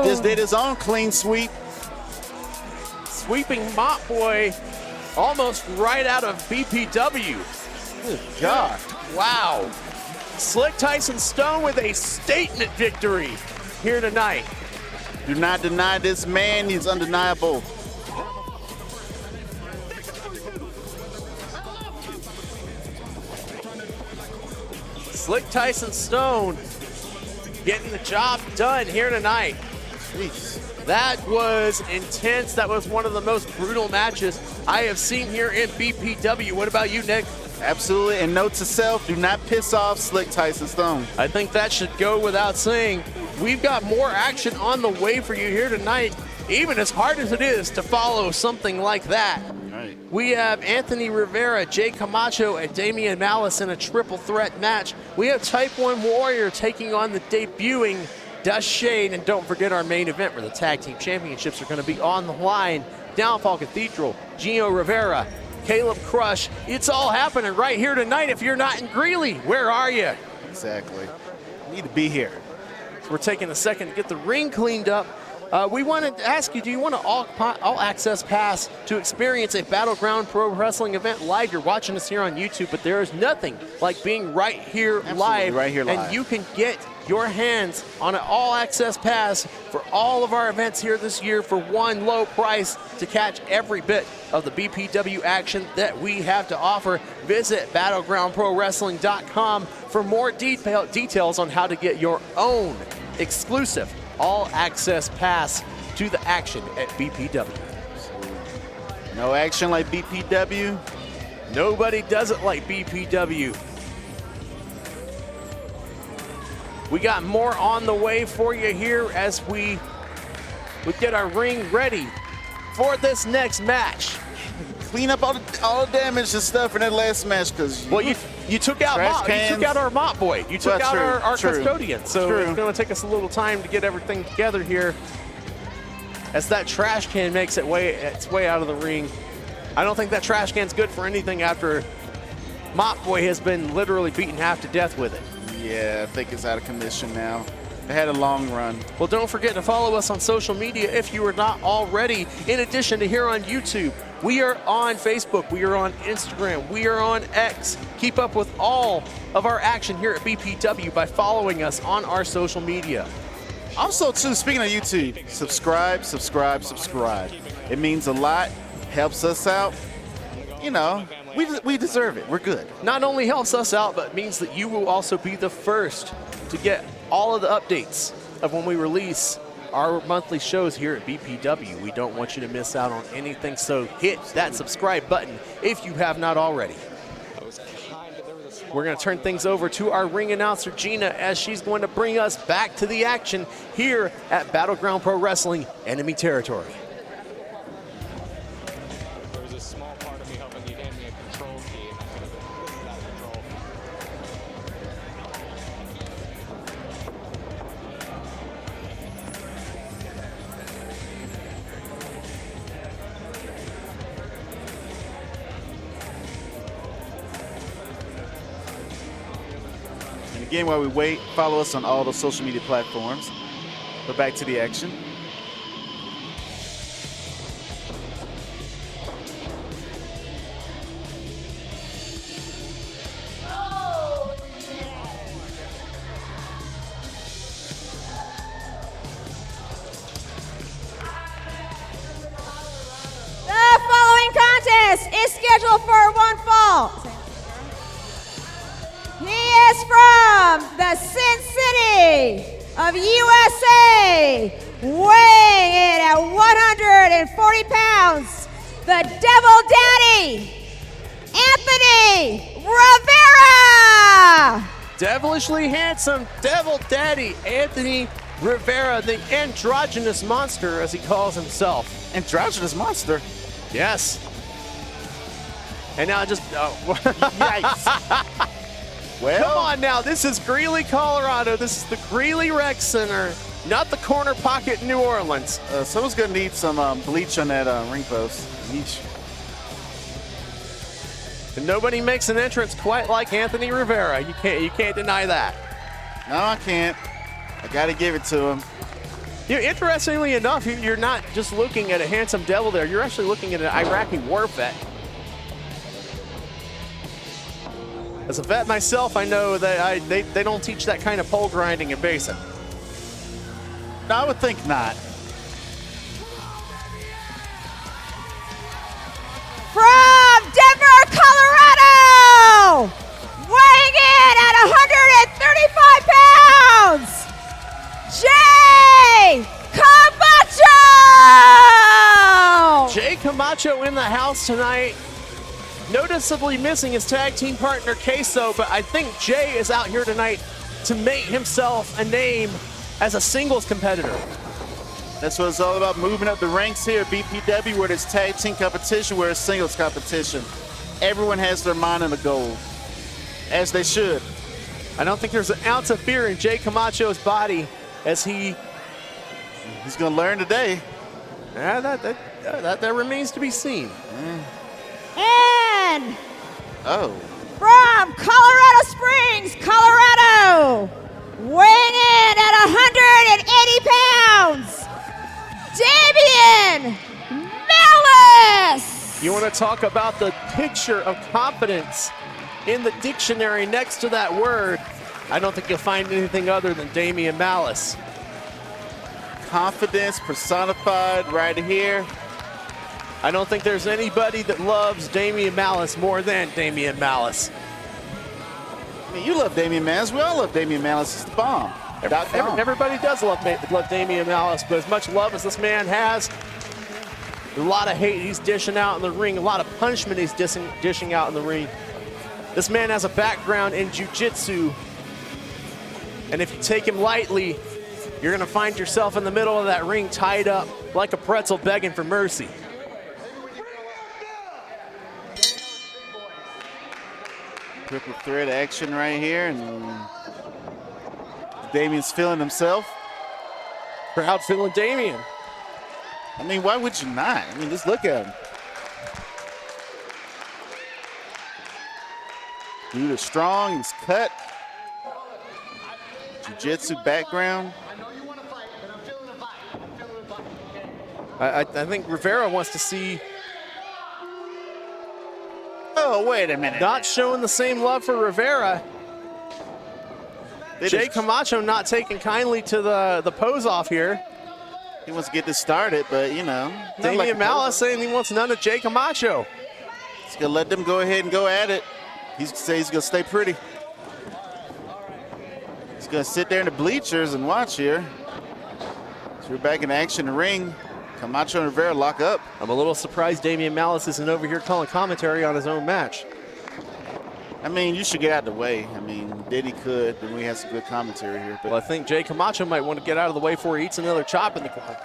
He just did his own clean sweep. Sweeping Mop Boy almost right out of BPW. Good God. Wow. Slick Tyson Stone with a statement victory here tonight. Do not deny this man. He's undeniable. Slick Tyson Stone getting the job done here tonight. Jeez. That was intense. That was one of the most brutal matches I have seen here in BPW. What about you, Nick? Absolutely. And note to self, do not piss off Slick Tyson Stone. I think that should go without saying. We've got more action on the way for you here tonight, even as hard as it is to follow something like that. Right. We have Anthony Rivera, Jay Camacho, and Damian Malice in a triple threat match. We have Type 1 Warrior taking on the debuting Dust Shade. And don't forget our main event where the tag team championships are going to be on the line. Downfall Cathedral, Gino Rivera, Caleb Crush. It's all happening right here tonight. If you're not in Greeley, where are you? Exactly. Need to be here. So we're taking a second to get the ring cleaned up. We wanted to ask you, do you want an all access pass to experience a Battleground Pro Wrestling event live? You're watching us here on YouTube, but there is nothing like being right here live. Right here live. And you can get your hands on an all access pass for all of our events here this year for one low price to catch every bit of the BPW action that we have to offer. Visit battlegroundprowrestling.com for more details on how to get your own exclusive all-access pass to the action at BPW. No action like BPW. Nobody does it like BPW. We got more on the way for you here as we get our ring ready for this next match. Clean up all the damage and stuff in that last match, because Well, you took out our Mop Boy. You took Well, out our true. custodian. So True. it's going to take us a little time to get everything together here as that trash can makes its way out of the ring. I don't think that trash can's good for anything after Mop Boy has been literally beaten half to death with it. yeah, I think it's out of commission now. It had a long run. Well, don't forget to follow us on social media if you are not already. In addition to here on YouTube, we are on Facebook, we are on Instagram, we are on X. Keep up with all of our action here at BPW by following us on our social media. Also, too, speaking of YouTube, subscribe. It means a lot, helps us out. You know, we deserve it. We're good. Not only helps us out, but means that you will also be the first to get all of the updates of when we release our monthly shows here at BPW. We don't want you to miss out on anything, so hit that subscribe button if you have not already. We're going to turn things over to our ring announcer, Gina, as she's going to bring us back to the action here at Battleground Pro Wrestling Enemy Territory. There was a small part of me hoping you'd hand me a control key, and I could have been out of control. And again, while we wait, follow us on all the social media platforms. But back to the action. The following contest is scheduled for one fall. He is from the Sin City of USA, weighing in at 140 pounds, the Devil Daddy, Anthony Rivera. Devilishly handsome Devil Daddy Anthony Rivera, the androgynous monster, as he calls himself. Androgynous monster. Yes. And now just, Yikes. Well, come on now. This is Greeley, Colorado. This is the Greeley Rec Center. not the corner pocket in New Orleans. Someone's gonna need some bleach on that ring post. Yeesh. And nobody makes an entrance quite like Anthony Rivera. You can't deny that. No, I can't. I gotta give it to him. Interestingly enough, you're not just looking at a handsome devil there. You're actually looking at an Iraqi war vet. As a vet myself, I know that they don't teach that kind of pole grinding in basic. No, I would think not. From Denver, Colorado, weighing in at 135 pounds, Jay Camacho! Jay Camacho in the house tonight. Noticeably missing his tag team partner, Queso, but I think Jay is out here tonight to make himself a name as a singles competitor. That's what it's all about, moving up the ranks here at BPW, where it's tag team competition, where it's singles competition. Everyone has their mind on the goal, as they should. I don't think there's an ounce of fear in Jay Camacho's body as he's going to learn today. Yeah, that remains to be seen. And from Colorado Springs, Colorado, weighing in at 180 pounds, Damian Malice! You want to talk about the picture of confidence in the dictionary next to that word? I don't think you'll find anything other than Damian Malice. Confidence personified right here. I don't think there's anybody that loves Damian Malice more than Damian Malice. I mean, you love Damian Malice. We all love Damian Malice. It's the bomb. Everybody does love Damian Malice, but as much love as this man has, a lot of hate he's dishing out in the ring, a lot of punishment he's dishing out in the ring. This man has a background in jiu-jitsu, and if you take him lightly, you're going to find yourself in the middle of that ring tied up like a pretzel begging for mercy. Triple threat action right here, and Damian's feeling himself. Crowd feeling Damian. I mean, why would you not? I mean, just look at him. Dude is strong, he's cut. Jiu-jitsu background. I think Rivera wants to see. Oh, wait a minute. Not showing the same love for Rivera. Jay Camacho not taking kindly to the pose off here. He wants to get this started, but you know. Damian Malice saying he wants none of Jay Camacho. He's going to let them go ahead and go at it. He says he's going to stay pretty. He's going to sit there in the bleachers and watch here. So we're back in action in the ring. Camacho and Rivera lock up. I'm a little surprised Damian Malice isn't over here calling commentary on his own match. I mean, you should get out of the way. I mean, Diddy could, and we had some good commentary here. But well, I think Jay Camacho might want to get out of the way before he eats another chop in the corner.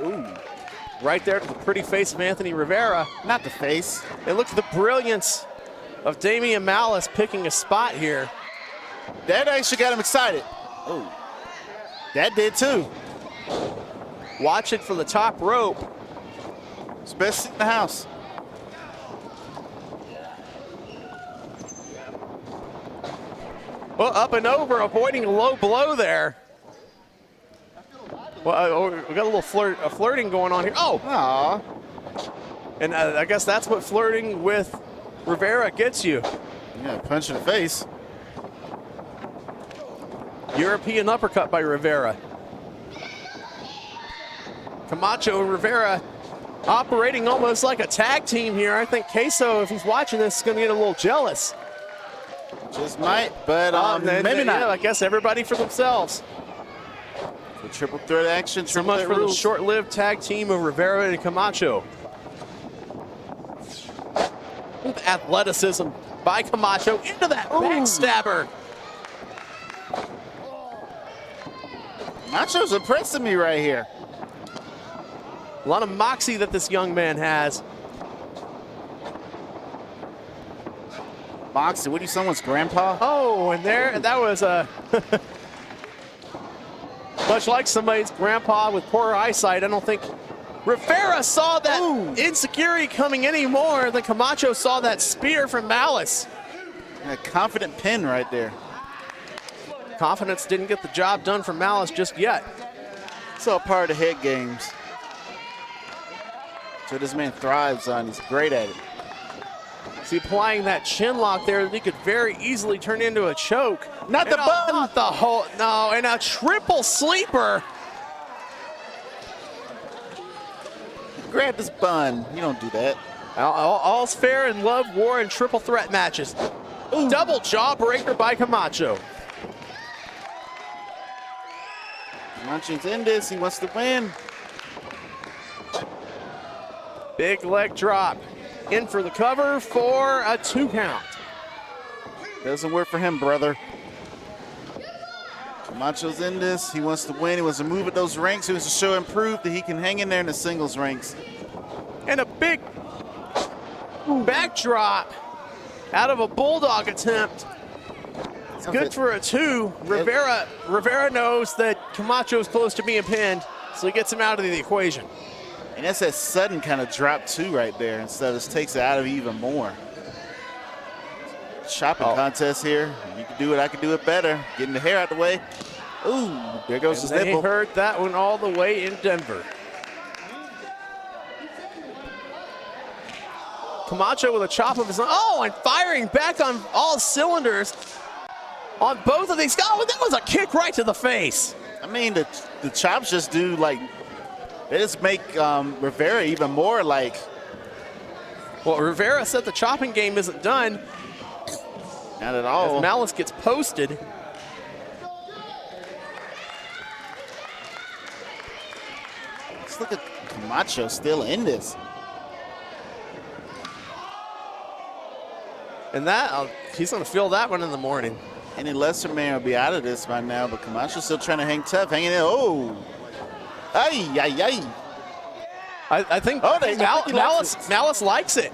Ooh. Right there to the pretty face of Anthony Rivera. Not the face. And look at the brilliance of Damian Malice picking a spot here. That actually got him excited. Oh, that did too. Watch it for the top rope. It's best seat in the house. Well, up and over, avoiding a low blow there. Well, we got a little flirting going on here. Oh! Aww. And I guess that's what flirting with Rivera gets you. Yeah, punch in the face. European uppercut by Rivera. Camacho and Rivera operating almost like a tag team here. I think Queso, if he's watching this, is going to get a little jealous. Just might, but maybe not. Yeah, I guess everybody for themselves. The triple threat action. So much for the short-lived tag team of Rivera and Camacho. With athleticism by Camacho into that backstabber. Camacho's impressing me right here. A lot of moxie that this young man has. Moxie, what are you, someone's grandpa? Oh, and that was a... Much like somebody's grandpa with poor eyesight, I don't think Rivera saw that insecurity coming any more than Camacho saw that spear from Malice. And a confident pin right there. Confidence didn't get the job done for Malice just yet. It's all part of the head games. So this man thrives on. He's great at it. See, applying that chin lock there, he could very easily turn into a choke. Not the button. Not the whole, no, and a triple sleeper. Grab this bun. You don't do that. All's fair in love, war, and triple threat matches. Double jawbreaker by Camacho. Camacho's in this. He wants to win. Big leg drop. In for the cover for a 2 count. Doesn't work for him, brother. Camacho's in this. He wants to win. He wants to move at those ranks. He wants to show and prove that he can hang in there in the singles ranks. And a big backdrop out of a bulldog attempt. It's good for a 2. Rivera knows that Camacho's close to being pinned, so he gets him out of the equation. And that's that sudden kind of drop too right there. Instead, this takes it out of even more. Chopping contest here. You can do it, I can do it better. Getting the hair out the way. Ooh, there goes his nipple. They heard that one all the way in Denver. Camacho with a chop of his own. Oh, and firing back on all cylinders on both of these. Oh, that was a kick right to the face. I mean, the chops just do like, they just make Rivera even more like. Well, Rivera said the chopping game isn't done. Not at all. As Malice gets posted. Let's look at Camacho still in this. And that, he's going to feel that one in the morning. Any lesser man will be out of this by now, but Camacho's still trying to hang tough, hanging in. Oh. Ay, ay, ay. I think Malice likes it.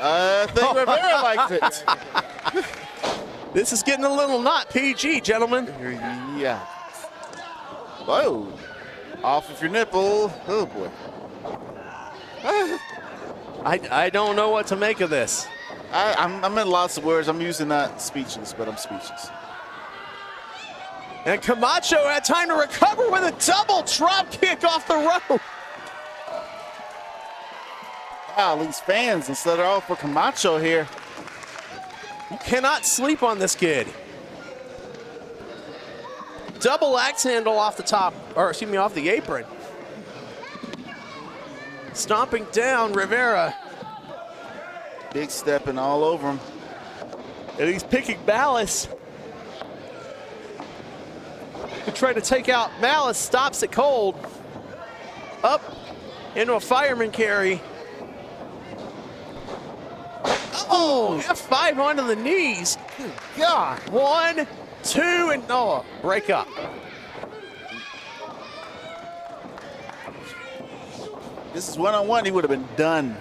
I think Rivera likes it. This is getting a little not PG, gentlemen. Yeah. Whoa. Off of your nipple. Oh, boy. I don't know what to make of this. I'm in lots of words. I'm using not speechless, but I'm speechless. And Camacho had time to recover with a double drop kick off the rope. Wow, these fans instead are all for Camacho here. You cannot sleep on this kid. Double axe handle off the top, or excuse me, off the apron. Stomping down Rivera. Big stepping all over him. And he's picking Malice. To try to take out Malice, stops it cold. Up into a fireman carry. Oh, F5 onto the knees. Good God. 1, 2, and no, break up. This is one-on-one, he would have been done.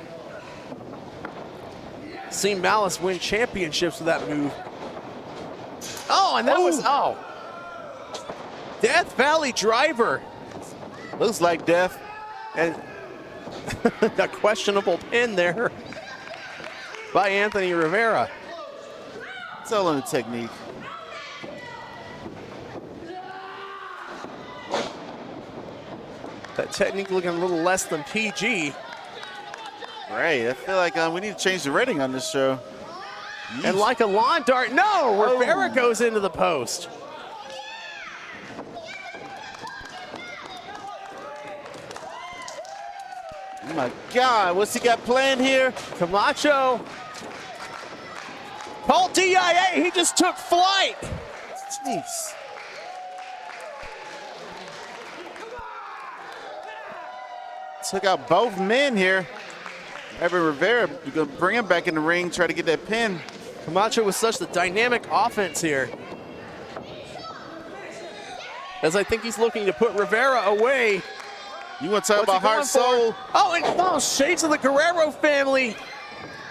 Seen Malice win championships with that move. Oh, and that was, Death Valley driver. Looks like death. And a questionable pin there by Anthony Rivera. It's all in the technique. That technique looking a little less than PG. Right, I feel like we need to change the rating on this show. And like a lawn dart, no, Rivera goes into the post. Oh my God, what's he got planned here? Camacho. Called DIA, he just took flight. Jeez. Took out both men here. Evan Rivera, you're gonna bring him back in the ring, try to get that pin. Camacho with such the dynamic offense here. As I think he's looking to put Rivera away. You want to talk about heart, soul? Oh, and shades of the Guerrero family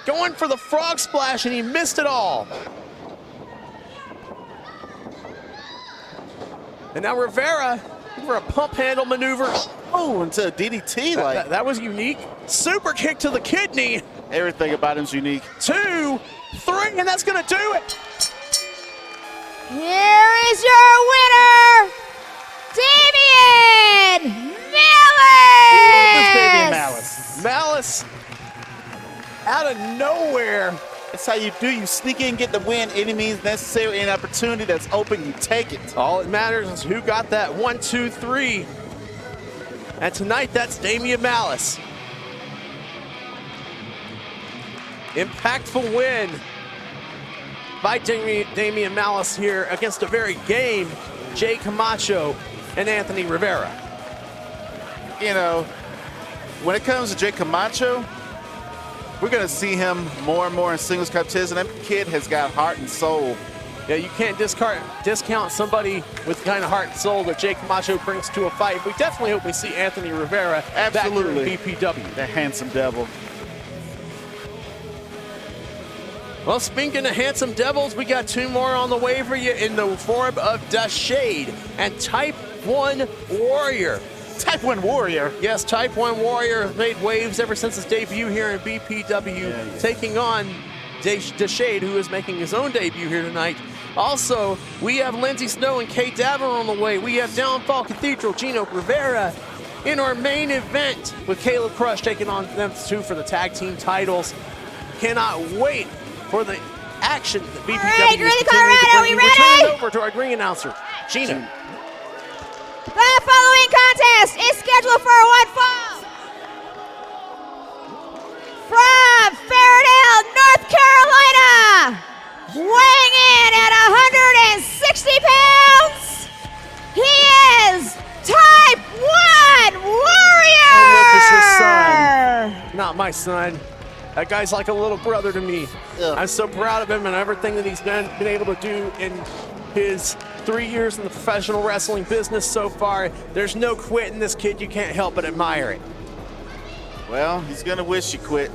going for the frog splash, and he missed it all. And now Rivera for a pump handle maneuver. Oh, into a DDT. That was unique. Super kick to the kidney. Everything about him's unique. 2, 3, and that's going to do it. Here is your winner, Damian Malice. Malice out of nowhere. That's how you do. You sneak in, get the win. Any means necessary, any opportunity that's open, you take it. All that matters is who got that 1, 2, 3. And tonight, that's Damian Malice. Impactful win by Damian Malice here against a very game Jay Camacho and Anthony Rivera. You know, when it comes to Jay Camacho, we're going to see him more and more in singles competition. That kid has got heart and soul. Yeah, you can't discount somebody with the kind of heart and soul that Jay Camacho brings to a fight. We definitely hope we see Anthony Rivera Absolutely. back here in BPW. The handsome devil. Well, speaking of handsome devils, we got 2 more on the way for you in the form of Shade and Type 1 Warrior. Type 1 Warrior? Yes, Type 1 Warrior has made waves ever since his debut here in BPW, taking on Shade, who is making his own debut here tonight. Also, we have Lindsay Snow and Kate Daver on the way. We have Downfall Cathedral, Gino Rivera in our main event with Caleb Crush taking on them 2 for the tag team titles. Cannot wait for the action that BPW right, is Greeley, continuing to Colorado, bring you. we We're turning ready? over to our ring announcer, Gina. The following contest is scheduled for one fall. From Fairdale, North Carolina, weighing in at 160 pounds, he is Type 1 Warrior! And look, it's your son. Not my son. That guy's like a little brother to me. Ugh. I'm so proud of him and everything that he's been able to do in his 3 years in the professional wrestling business so far. There's no quitting this kid. You can't help but admire it. Well, he's going to wish he quit.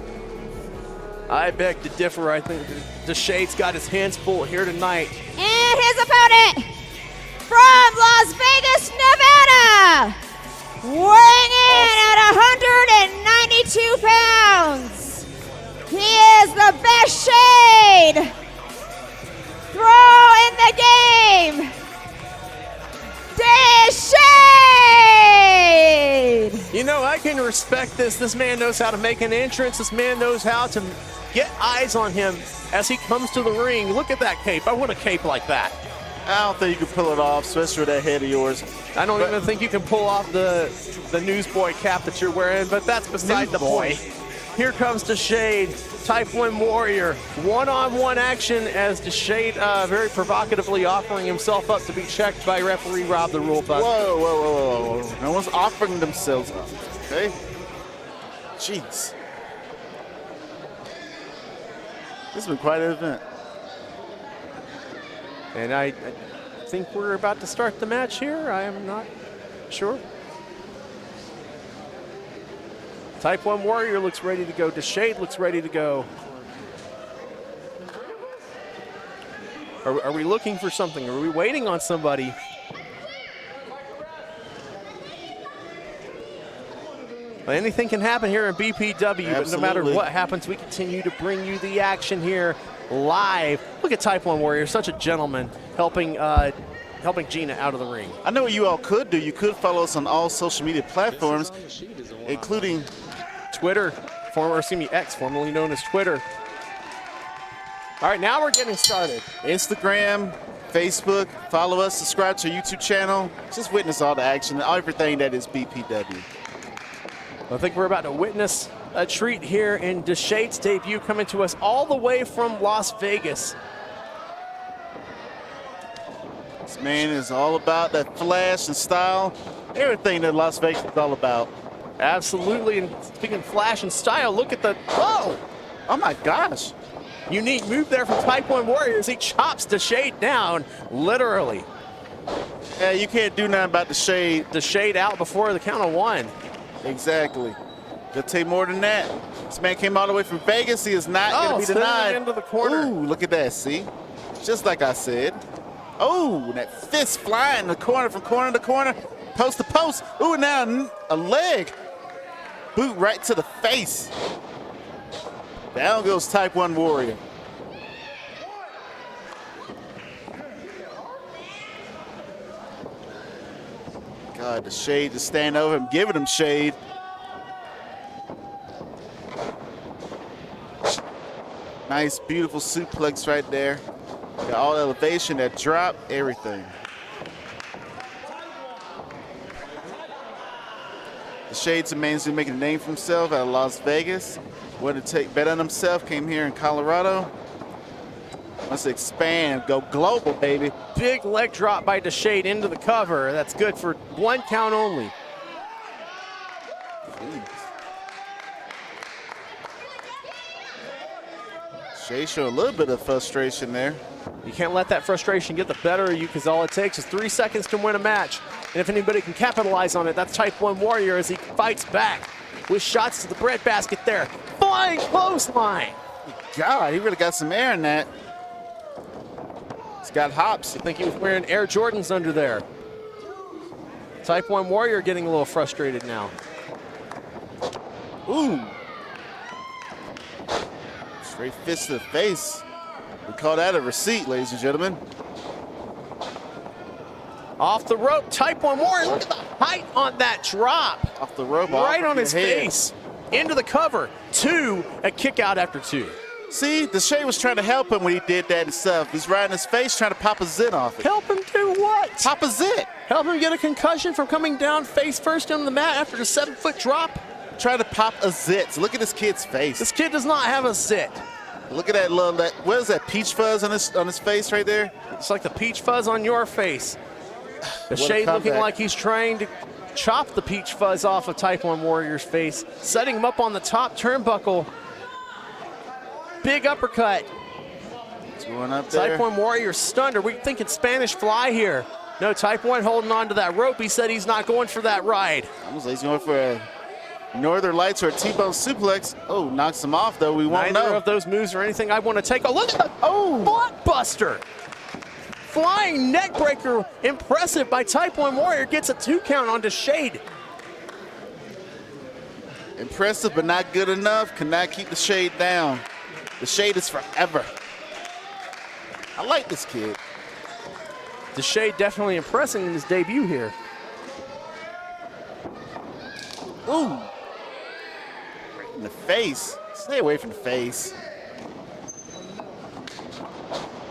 I beg to differ. I think the Shade's got his hands full here tonight. And his opponent from Las Vegas, Nevada, weighing in at 192 pounds. He is the best Shade throw in the game. Shade! You know, I can respect this. This man knows how to make an entrance. This man knows how to get eyes on him as he comes to the ring. Look at that cape. I want a cape like that. I don't think you can pull it off, especially with that head of yours. I don't even think you can pull off the newsboy cap that you're wearing, but that's beside the point. Here comes Shade, Type 1 Warrior. One-on-one action as Shade very provocatively offering himself up to be checked by referee Rob the Rule Buster. Whoa, whoa, whoa, whoa. No one's offering themselves up, okay? Jeez. This has been quite an event. And I think we're about to start the match here. I am not sure. Type 1 Warrior looks ready to go. Shade looks ready to go. Are we looking for something? Are we waiting on somebody? Well, anything can happen here in BPW, but no matter what happens, we continue to bring you the action here live. Look at Type 1 Warrior, such a gentleman, helping Gina out of the ring. I know what you all could do. You could follow us on all social media platforms, including Twitter, X, formerly known as Twitter. All right, now we're getting started. Instagram, Facebook. Follow us, subscribe to our YouTube channel. Just witness all the action and everything that is BPW. I think we're about to witness a treat here in Shade's debut, coming to us all the way from Las Vegas. This man is all about that flash and style, everything that Las Vegas is all about. Absolutely, and speaking of flash and style, look at the, whoa! Oh my gosh. Unique move there from Type 1 Warriors. He chops Shade down, literally. Yeah, you can't do nothing about the Shade. The Shade out before the count of 1. Exactly. It'll take more than that. This man came all the way from Vegas. He is not going to be denied. Into the corner. Ooh, look at that, see? Just like I said. Oh, that fist flying in the corner from corner to corner, post to post. Ooh, now a leg. Boot right to the face. Down goes Type 1 Warrior. God, the shade just stand over him, giving him shade. Nice, beautiful suplex right there. Got all elevation, that drop, everything. The Shade's amazing, making a name for himself out of Las Vegas. Wanted to take bet on himself, came here in Colorado. Wants to expand, go global, baby. Big leg drop by DeShade into the cover. That's good for 1 count only. Jeez. Shade showing a little bit of frustration there. You can't let that frustration get the better of you because all it takes is 3 seconds to win a match. And if anybody can capitalize on it, that's Type 1 Warrior as he fights back with shots to the breadbasket there. Flying clothesline. God, he really got some air in that. He's got hops. I think he was wearing Air Jordans under there. Type 1 Warrior getting a little frustrated now. Ooh. Straight fist to the face. We call that a receipt, ladies and gentlemen. Off the rope, Type 1 Warrior. Look at the height on that drop. Off the rope. Right on his face. Into the cover. 2, a kick out after 2. See, DeShade was trying to help him when he did that and stuff. He's right in his face trying to pop a zit off it. Help him do what? Pop a zit. Help him get a concussion from coming down face first on the mat after the 7-foot drop? Try to pop a zit. Look at this kid's face. This kid does not have a zit. Look at that little, what is that, peach fuzz on his face right there? It's like the peach fuzz on your face. DeShade looking like he's trying to chop the peach fuzz off of Type 1 Warrior's face, setting him up on the top turnbuckle. Big uppercut. It's going up there. Type 1 Warrior stunned. Are we thinking Spanish Fly here? No, Type 1 holding on to that rope. He said he's not going for that ride. Almost like he's going for a Northern Lights or a T-bone suplex. Oh, knocks him off, though. We won't know. Neither of those moves are anything I want to take a look at. Blockbuster. Flying neck breaker. Impressive by Type 1 Warrior. Gets a 2 count on DeShade. Impressive, but not good enough. Cannot keep the Shade down. The Shade is forever. I like this kid. DeShade definitely impressing in his debut here. Ooh. Right in the face. Stay away from the face.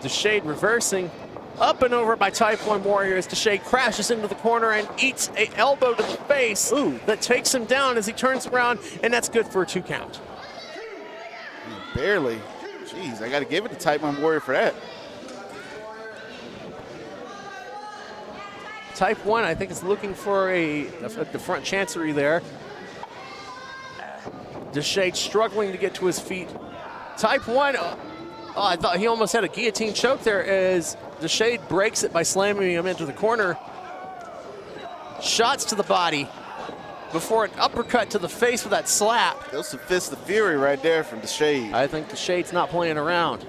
DeShade reversing. Up and over by Type 1 Warrior as DeShade crashes into the corner and eats an elbow to the face. Ooh. That takes him down as he turns around, and that's good for a 2 count. Barely. Jeez, I got to give it to Type 1 Warrior for that. Type 1, I think, is looking for the front chancery there. DeShade struggling to get to his feet. Type 1, I thought he almost had a guillotine choke there as DeShade breaks it by slamming him into the corner. Shots to the body before an uppercut to the face with that slap. Those some fists of fury right there from DeShade. I think DeShade's not playing around.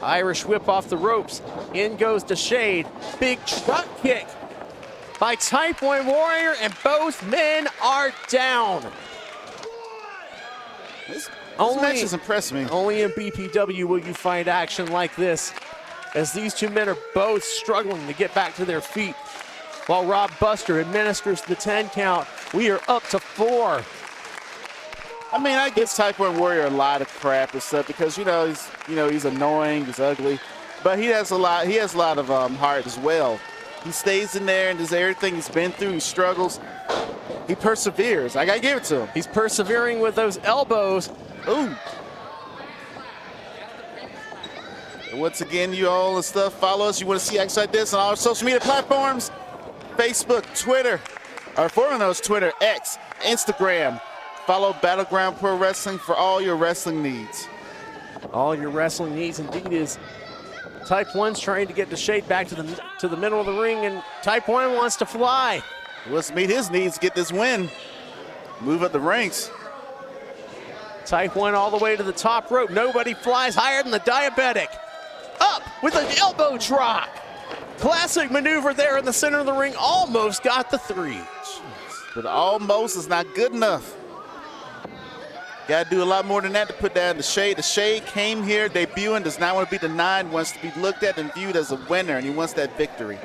Irish whip off the ropes. In goes DeShade. Big truck kick by Type 1 Warrior, and both men are down. This match has impressed me. Only in BPW will you find action like this, as these 2 men are both struggling to get back to their feet. While Rob Buster administers the 10 count, we are up to 4. I mean, I give Type 1 Warrior a lot of crap and stuff because he's annoying, he's ugly, but he has a lot of heart as well. He stays in there and does everything he's been through. He struggles. He perseveres. I gotta give it to him. He's persevering with those elbows. Ooh. And once again, you all and stuff, follow us. You want to see acts like this on all our social media platforms? Facebook, Twitter, or for those Twitter, X, Instagram. Follow Battleground Pro Wrestling for all your wrestling needs. All your wrestling needs indeed is. Type 1's trying to get DeShade back to the middle of the ring, and Type 1 wants to fly. He wants to meet his needs, get this win, move up the ranks. Type 1 all the way to the top rope. Nobody flies higher than the diabetic. Up with an elbow drop. Classic maneuver there in the center of the ring. Almost got the 3. But almost is not good enough. Got to do a lot more than that to put down the Shade. The Shade came here debuting, does not want to be denied, wants to be looked at and viewed as a winner, and he wants that victory.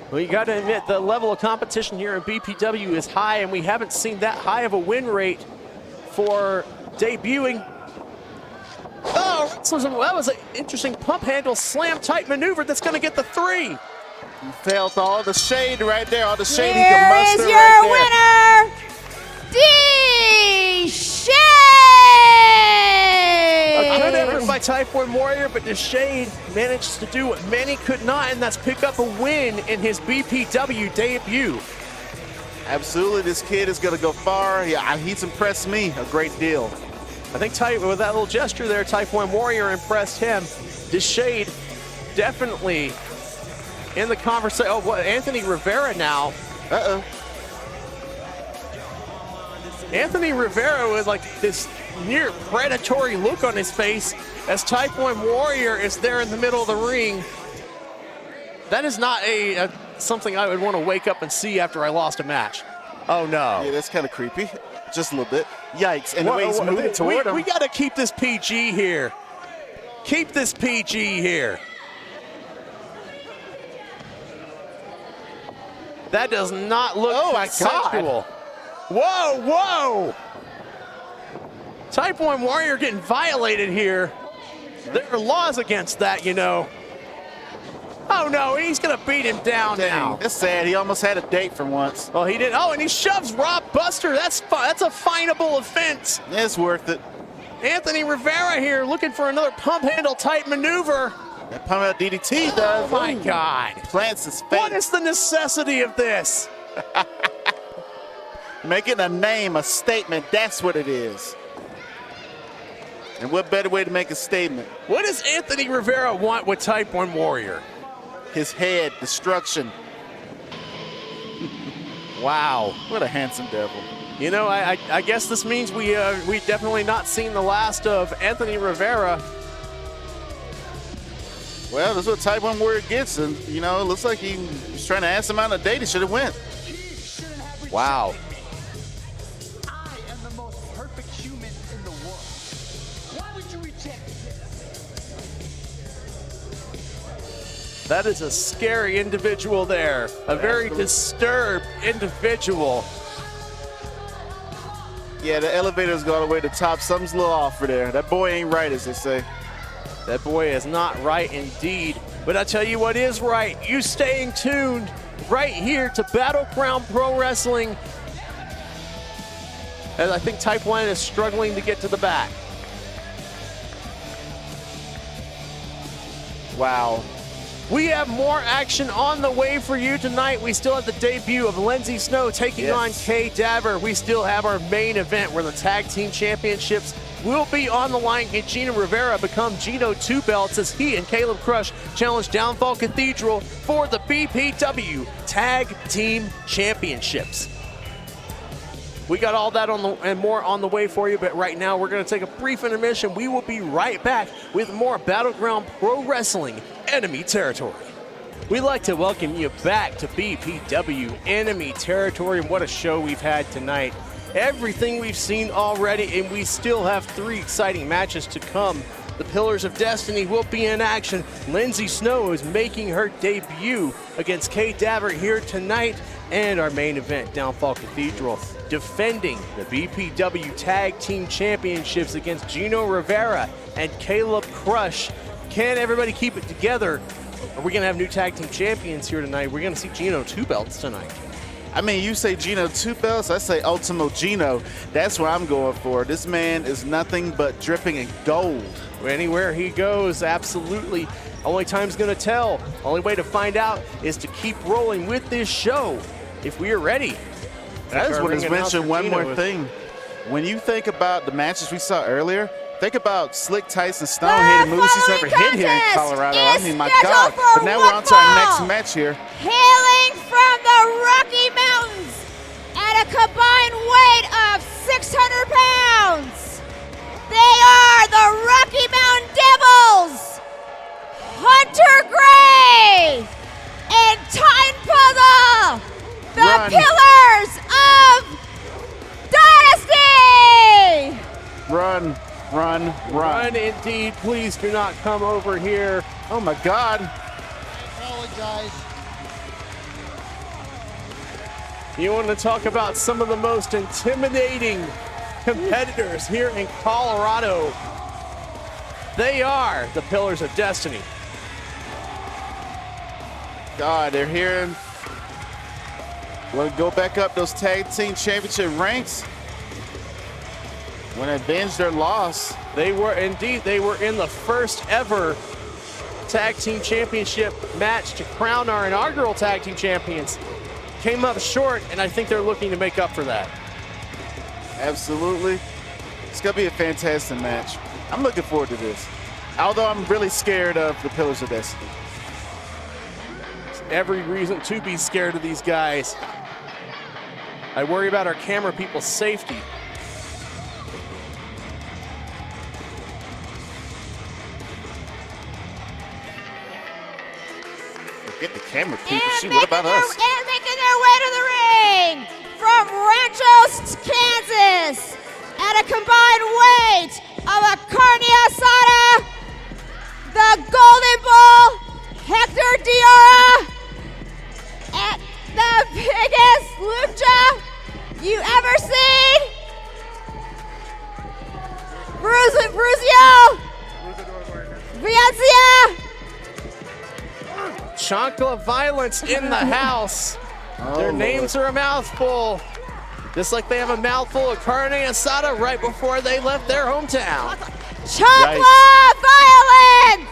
Well, you got to admit the level of competition here in BPW is high, and we haven't seen that high of a win rate for debuting. Oh, that was an interesting pump handle slam type maneuver that's going to get the 3. He felt all the shade right there, all the shade he Here can is muster your right winner, D-Shade! A good effort by Type 1 Warrior, but DeShade managed to do what many could not, and that's pick up a win in his BPW debut. Absolutely, this kid is going to go far. Yeah, he's impressed me a great deal. I think with that little gesture there, Type 1 Warrior impressed him. DeShade definitely in the conversation. Oh, what? Anthony Rivera now. Uh-oh. Anthony Rivera with like this near predatory look on his face as Type 1 Warrior is there in the middle of the ring. That is not something I would want to wake up and see after I lost a match. Oh no. Yeah, that's kind of creepy. Just a little bit. Yikes. And the way he's moving toward him. We got to keep this PG here. Keep this PG here. That does not look sexual. Whoa, whoa! Type 1 Warrior getting violated here. There are laws against that, you know. Oh no, he's gonna beat him down now. That's sad. He almost had a date for once. Well, he did. Oh, and he shoves Rob Buster. That's a finable offense. It's worth it. Anthony Rivera here looking for another pump handle type maneuver. That pump out DDT does. Oh my God. Plants his face. What is the necessity of this? Making a name, a statement, that's what it is. And what better way to make a statement? What does Anthony Rivera want with Type 1 Warrior? His head, destruction. Wow. What a handsome devil. You know, I guess this means we definitely not seen the last of Anthony Rivera. Well, that's what Type 1 Warrior gets. And, you know, it looks like he was trying to ask him out on a date. He should have went. Wow. That is a scary individual there. A very disturbed individual. Yeah, the elevator's gone all the way to the top. Something's a little off for there. That boy ain't right, as they say. That boy is not right indeed. But I tell you what is right. You staying tuned right here to Battleground Pro Wrestling. As I think Type 1 is struggling to get to the back. Wow. We have more action on the way for you tonight. We still have the debut of Lindsay Snow taking on Kay Dabber. We still have our main event where the tag team championships will be on the line. Can Gino Rivera become Gino 2 belts as he and Caleb Crush challenge Downfall Cathedral for the BPW Tag Team Championships. We got all that and more on the way for you, but right now we're going to take a brief intermission. We will be right back with more Battleground Pro Wrestling Enemy Territory. We'd like to welcome you back to BPW Enemy Territory, and what a show we've had tonight. Everything we've seen already, and we still have 3 exciting matches to come. The Pillars of Destiny will be in action. Lindsay Snow is making her debut against Kay Dabber here tonight, and our main event, Downfall Cathedral, defending the BPW Tag Team Championships against Gino Rivera and Caleb Crush. Can everybody keep it together? Are we going to have new tag team champions here tonight? We're going to see Gino 2 belts tonight. I mean, you say Gino 2 belts, I say Ultimo Gino. That's what I'm going for. This man is nothing but dripping in gold. Anywhere he goes, absolutely. Only time's going to tell. Only way to find out is to keep rolling with this show if we are ready. I just want to mention one more thing. When you think about the matches we saw earlier, think about Slick Tyson Stone hitting moves he's never hit here in Colorado. I mean, my God. But now we're on to our next match here. Hailing from the Rocky Mountains at a combined weight of 600 pounds, they are the Rocky Mountain Devils run. Pillars of Dynasty! Run, run, run. Run indeed. Please do not come over here. Oh my God. Apologize. You want to talk about some of the most intimidating competitors here in Colorado. They are the Pillars of Destiny. God, they're here. Want to go back up those tag team championship ranks? Want to avenge their loss? They were in the first ever tag team championship match to crown our inaugural tag team champions. Came up short, and I think they're looking to make up for that. Absolutely. It's going to be a fantastic match. I'm looking forward to this. Although I'm really scared of the Pillars of Destiny. Every reason to be scared of these guys. I worry about our camera people's safety. Forget the camera people. Shoot, what about us? And making their way to the ring from Rancho, Kansas, at a combined weight of a carne asada, the Golden Bull, Hector Diarra, at the biggest lucha you ever seen, Bruzio, Viancia. Chancla Violence in the house. Their names are a mouthful. Just like they have a mouthful of carne asada right before they left their hometown. Chancla Violence!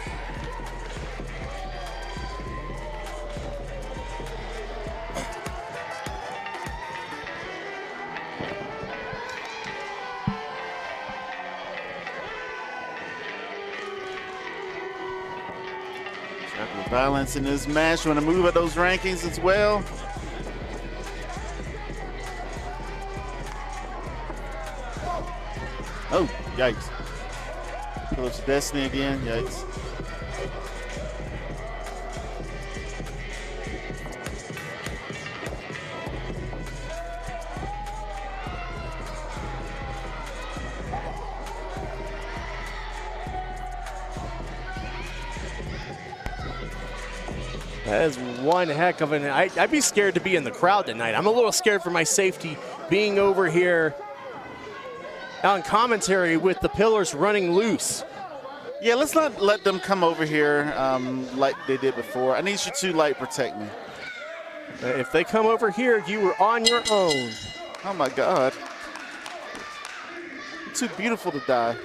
Violence in this match. Want to move at those rankings as well? Oh, yikes. Pillars of Destiny again, yikes. That is one heck of an. I'd be scared to be in the crowd tonight. I'm a little scared for my safety being over here on commentary with the Pillars running loose. Yeah, let's not let them come over here like they did before. I need you to protect me. If they come over here, you were on your own. Oh my God. You're too beautiful to die.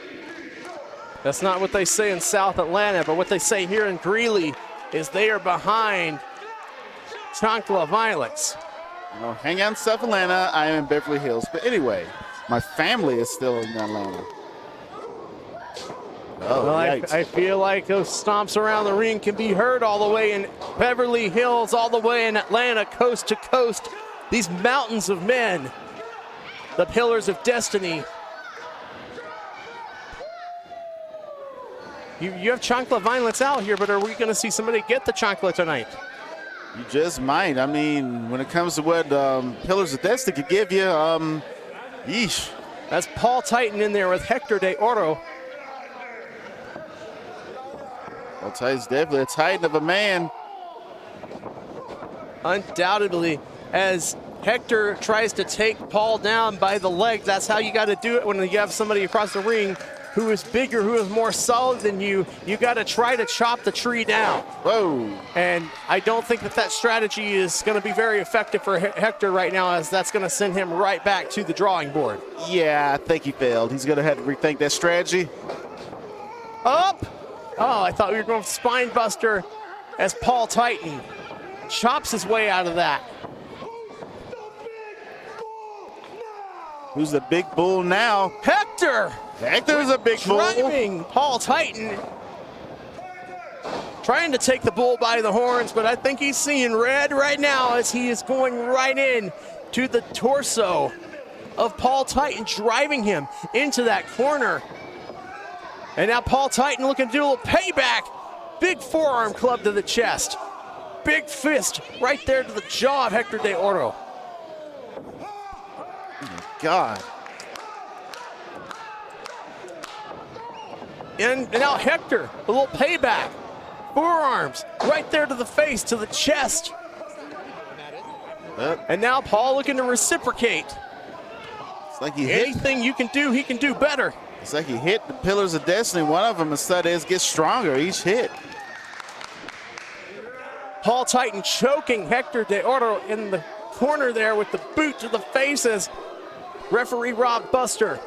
That's not what they say in South Atlanta, but what they say here in Greeley is they are behind Chancla Violence. Hang out in South Atlanta. I am in Beverly Hills. But anyway, my family is still in Atlanta. Oh, well, yikes. I feel like those stomps around the ring can be heard all the way in Beverly Hills, all the way in Atlanta, coast to coast. These mountains of men, the Pillars of Destiny. You have Chancla Violence out here, but are we going to see somebody get the Chancla tonight? You just might. I mean, when it comes to what Pillars of Destiny could give you, yeesh. That's Paul Titan in there with Hector de Oro. Paul Titan's definitely a titan of a man. Undoubtedly, as Hector tries to take Paul down by the leg, that's how you got to do it when you have somebody across the ring who is bigger, who is more solid than you. You got to try to chop the tree down. Whoa. And I don't think that strategy is going to be very effective for Hector right now, as that's going to send him right back to the drawing board. Yeah, I think he failed. He's going to have to rethink that strategy. Up. Oh, I thought we were going for spine buster as Paul Titan chops his way out of that. Who's the big bull now? Hector! Hector's a big bull. Driving Paul Titan. Trying to take the bull by the horns, but I think he's seeing red right now as he is going right in to the torso of Paul Titan, driving him into that corner. And now Paul Titan looking to do a little payback. Big forearm club to the chest. Big fist right there to the jaw of Hector de Oro. God. And now Hector, a little payback. Forearms right there to the face, to the chest. And now Paul looking to reciprocate. It's like he hit. Anything you can do, he can do better. It's like he hit the Pillars of Destiny. One of them instead is get stronger each hit. Paul Titan choking Hector de Oro in the corner there with the boot to the face as referee Rob Buster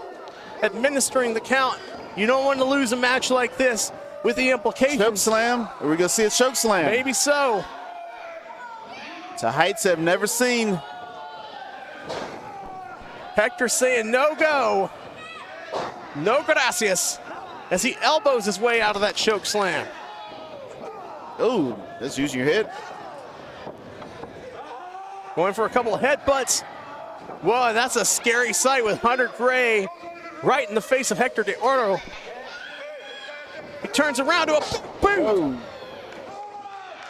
administering the count. You don't want to lose a match like this with the implications. Choke slam? Are we going to see a choke slam? Maybe so. To heights I've never seen. Hector saying no go. No gracias. As he elbows his way out of that choke slam. Ooh, that's using your head. Going for a couple of headbutts. Whoa, that's a scary sight with Hunter Gray right in the face of Hector de Oro. He turns around to a boom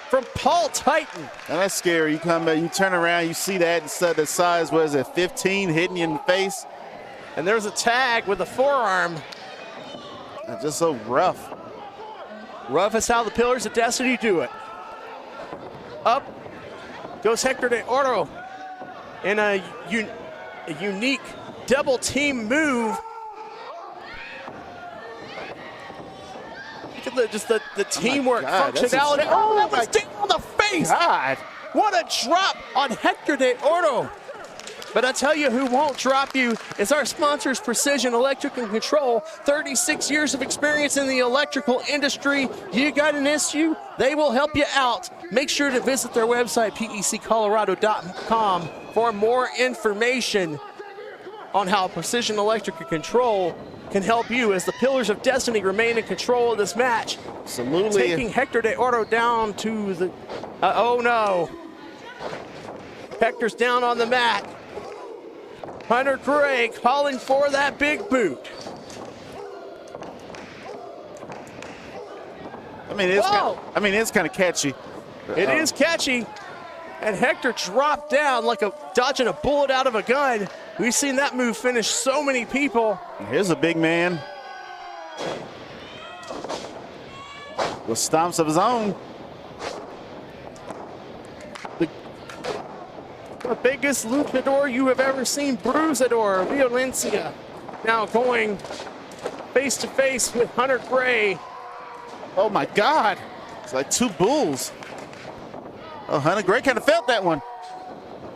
from Paul Titan. Now that's scary. You come back, you turn around, you see that instead of the size, what is it, 15 hitting you in the face? And there's a tag with the forearm. That's just so rough. Rough is how the Pillars of Destiny do it. Up goes Hector de Oro in a unique double team move. Look at the teamwork, functionality. Oh, that was down on the face. God. What a drop on Hector de Oro. But I tell you who won't drop you is our sponsors, Precision Electric and Control. 36 years of experience in the electrical industry. You got an issue, they will help you out. Make sure to visit their website, peccolorado.com, for more information on how Precision Electric and Control can help you as the Pillars of Destiny remain in control of this match. Absolutely. Taking Hector de Oro down to the, oh no. Hector's down on the mat. Hunter Gray calling for that big boot. I mean, it's kind of catchy. It is catchy. And Hector dropped down like dodging a bullet out of a gun. We've seen that move finish so many people. Here's a big man with stomps of his own. The biggest luchador you have ever seen, Bruisador Violencia, now going face to face with Hunter Gray. Oh my God, it's like two bulls. Oh, Hunter Gray kind of felt that one.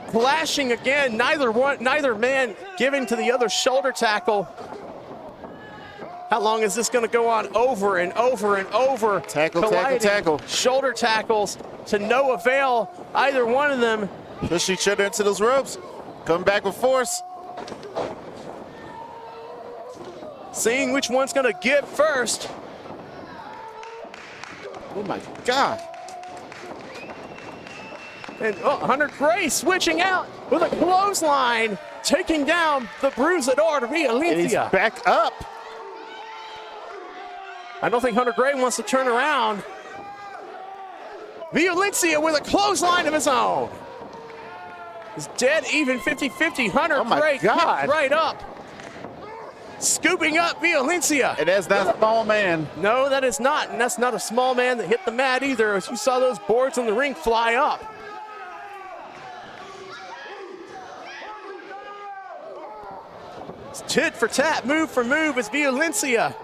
Clashing again, neither man giving to the other shoulder tackle. How long is this going to go on? Over and over and over. Tackle, colliding. tackle. Shoulder tackles to no avail. Either one of them. Push each other into those ropes. Come back with force. Seeing which one's going to give first. Oh my God. And Hunter Gray switching out with a clothesline, taking down the Bruisador Violencia. And he's back up. I don't think Hunter Gray wants to turn around. Violencia with a clothesline of his own. He's dead even 50-50. Hunter Gray God. Right up. Scooping up Violencia. And that's not a small man. No, that is not. And that's not a small man that hit the mat either, as you saw those boards in the ring fly up. It's tit for tat, move for move as Violencia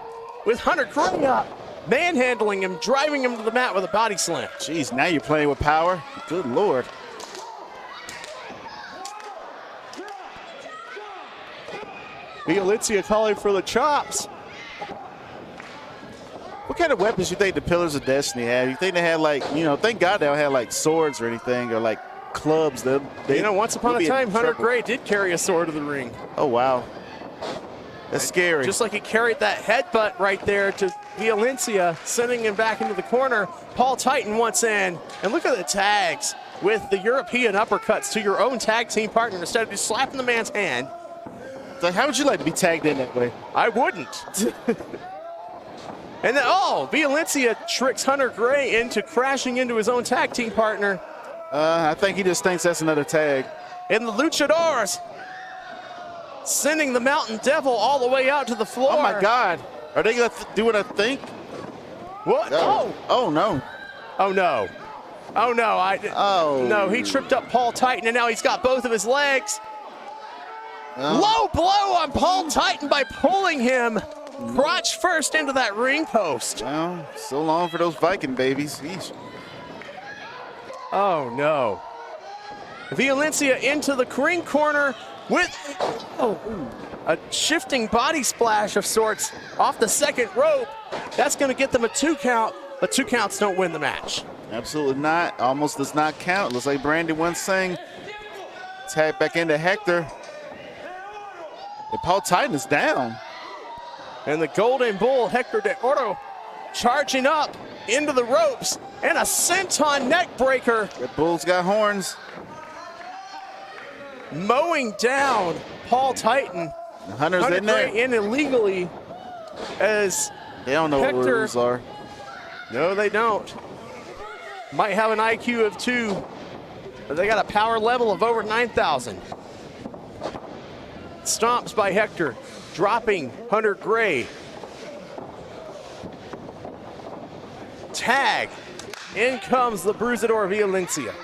with Hunter Gray up, manhandling him, driving him to the mat with a body slam. Jeez, now you're playing with power. Good Lord. Violencia calling for the chops. What kind of weapons you think the Pillars of Destiny have? You think they had like, thank God they don't have like swords or anything or like clubs. Once upon a time, Hunter Gray did carry a sword to the ring. Oh, wow. That's scary. Just like he carried that headbutt right there to Violencia, sending him back into the corner. Paul Titan once in. And look at the tags with the European uppercuts to your own tag team partner instead of just slapping the man's hand. So how would you like to be tagged in that way? I wouldn't. And then, Violencia tricks Hunter Gray into crashing into his own tag team partner. I think he just thinks that's another tag. And the Luchadors sending the Mountain Devil all the way out to the floor. Oh my God. Are they going to do what I think? What? Oh. Oh no. Oh no. Oh no. Oh. No, he tripped up Paul Titan and now he's got both of his legs. Low blow on Paul Titan by pulling him crotch first into that ring post. Well, so long for those Viking babies. Yeesh. Oh no. Violencia into the ring corner with a shifting body splash of sorts off the second rope. That's going to get them a 2 count, but 2 counts don't win the match. Absolutely not. Almost does not count. Looks like Brandy once saying. Tag back into Hector. And Paul Titan is down. And the Golden Bull, Hector de Oro, charging up into the ropes and a senton neck breaker. The Bull's got horns. Mowing down Paul Titan. The Hunter's in there. In illegally as They don't know Hector, what rules are. No, they don't. Might have an IQ of 2, but they got a power level of over 9,000. Stomps by Hector, dropping Hunter Gray. Tag. In comes the Bruisador Violencia.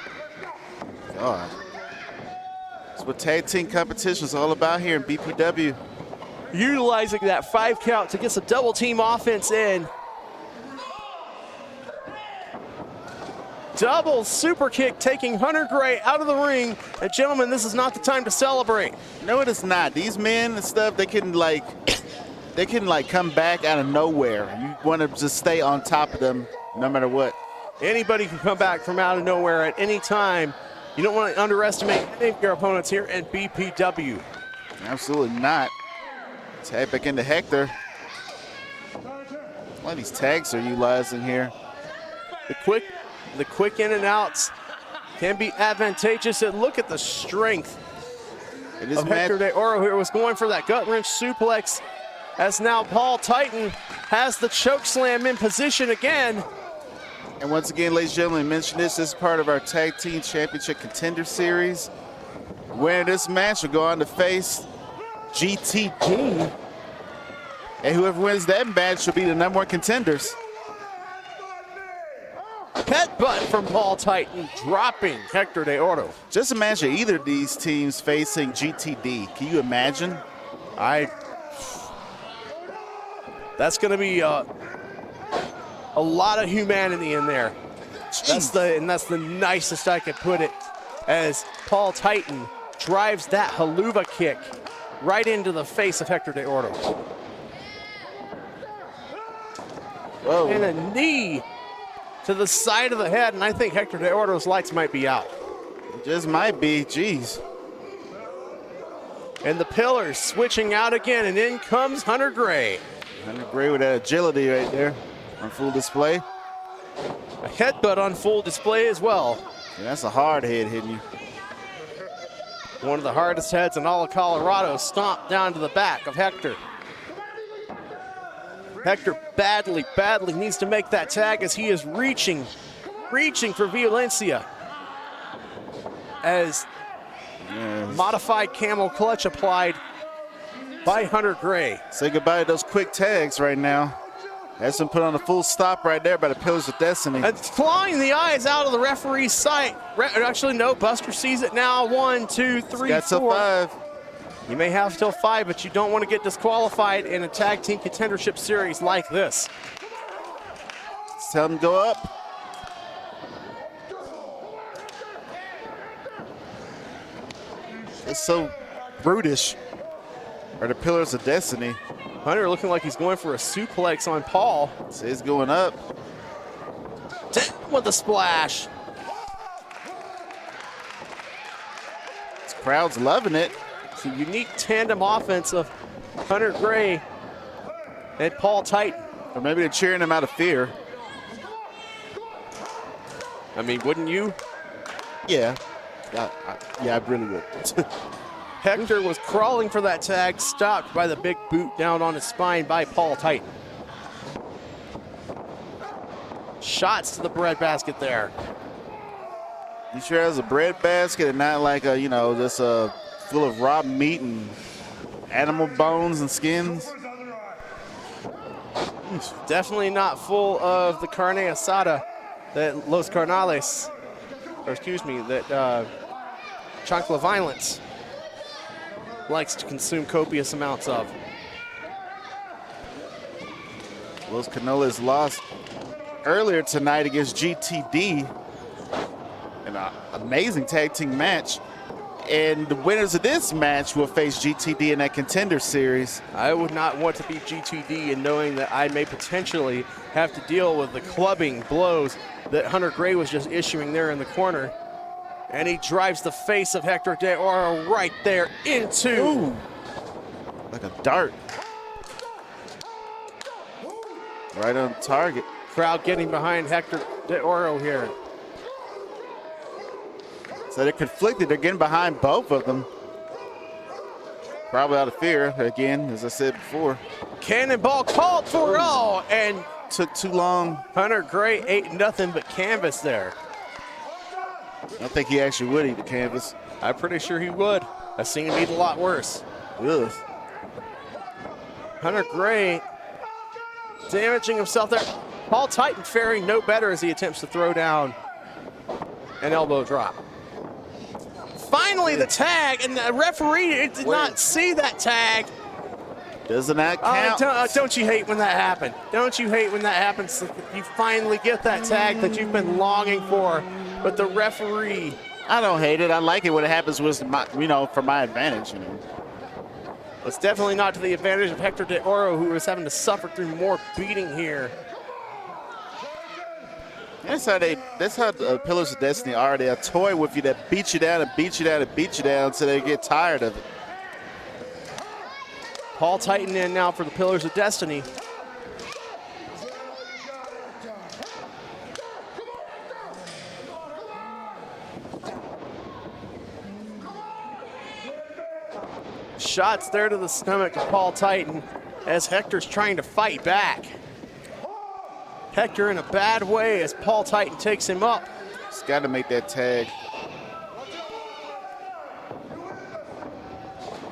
God. That's what tag team competition is all about here in BPW. Utilizing that 5 count to get some double team offense in. Double super kick taking Hunter Gray out of the ring. And gentlemen, this is not the time to celebrate. No, it is not. These men and stuff, they can come back out of nowhere. You want to just stay on top of them no matter what. Anybody can come back from out of nowhere at any time. You don't want to underestimate any of your opponents here at BPW. Absolutely not. Tag back into Hector. A lot of these tags are utilizing here. The quick in and outs can be advantageous. And look at the strength of Hector de Oro here. Was going for that gut wrench suplex. As now Paul Titan has the choke slam in position again. And once again, ladies and gentlemen, mention this is part of our Tag Team Championship Contender Series. Winner this match will go on to face GTD. And whoever wins that match will be the #1 contenders. Headbutt from Paul Titan, dropping Hector de Oro. Just imagine either of these teams facing GTD. Can you imagine? That's going to be a lot of humanity in there. That's the nicest I could put it, as Paul Titan drives that haluva kick right into the face of Hector de Oro. Whoa. And a knee to the side of the head, and I think Hector de Oro's lights might be out. It just might be, jeez. And the pillars switching out again, and in comes Hunter Gray. Hunter Gray with that agility right there on full display. A headbutt on full display as well. Yeah, that's a hard head hitting you. One of the hardest heads in all of Colorado, stomped down to the back of Hector. Hector badly needs to make that tag as he is reaching for Violencia. As modified camel clutch applied by Hunter Gray. Say goodbye to those quick tags right now. That's been put on a full stop right there by the Pillars of Destiny. And clawing the eyes out of the referee's sight. Actually, no, Buster sees it now. 1, 2, 3, Got 4. till 5. You may have till 5, but you don't want to get disqualified in a tag team contendership series like this. Let's tell them to go up. It's so brutish. Are the Pillars of Destiny. Hunter looking like he's going for a suplex on Paul. So he's going up. Down with the splash. This crowd's loving it. It's a unique tandem offense of Hunter Gray and Paul Titan. Or maybe they're cheering him out of fear. I mean, wouldn't you? Yeah. I really would. Hector was crawling for that tag, stopped by the big boot down on his spine by Paul Titan. Shots to the breadbasket there. You sure has a bread basket and not like a, just full of raw meat and animal bones and skins. Definitely not full of the carne asada that Los Carnales, or excuse me, that Chancla Violence likes to consume copious amounts of. Los Carnales lost earlier tonight against GTD in an amazing tag team match. And the winners of this match will face GTD in that Contender Series. I would not want to be GTD in knowing that I may potentially have to deal with the clubbing blows that Hunter Gray was just issuing there in the corner. And he drives the face of Hector De Oro right there into. Ooh, like a dart. Right on target. Crowd getting behind Hector De Oro here. So they're conflicted. They're getting behind both of them. Probably out of fear, again, as I said before. Cannonball called for it all, and took too long. Hunter Gray ate nothing but canvas there. I think he actually would eat the canvas. I'm pretty sure he would. I've seen him eat a lot worse. Ugh. Hunter Gray damaging himself there. Paul Titan faring no better as he attempts to throw down an elbow drop. Finally, the tag, and the referee did not see that tag. Doesn't that count? Don't you hate when that happens? Don't you hate when that happens? You finally get that tag that you've been longing for, but the referee. I don't hate it. I like it when it happens with for my advantage. It's definitely not to the advantage of Hector De Oro, who is having to suffer through more beating here. That's how the Pillars of Destiny are. They're a toy with you that beat you down and beat you down and beat you down until they get tired of it. Paul Titan in now for the Pillars of Destiny. Shots there to the stomach of Paul Titan as Hector's trying to fight back. Hector in a bad way as Paul Titan takes him up. He's got to make that tag.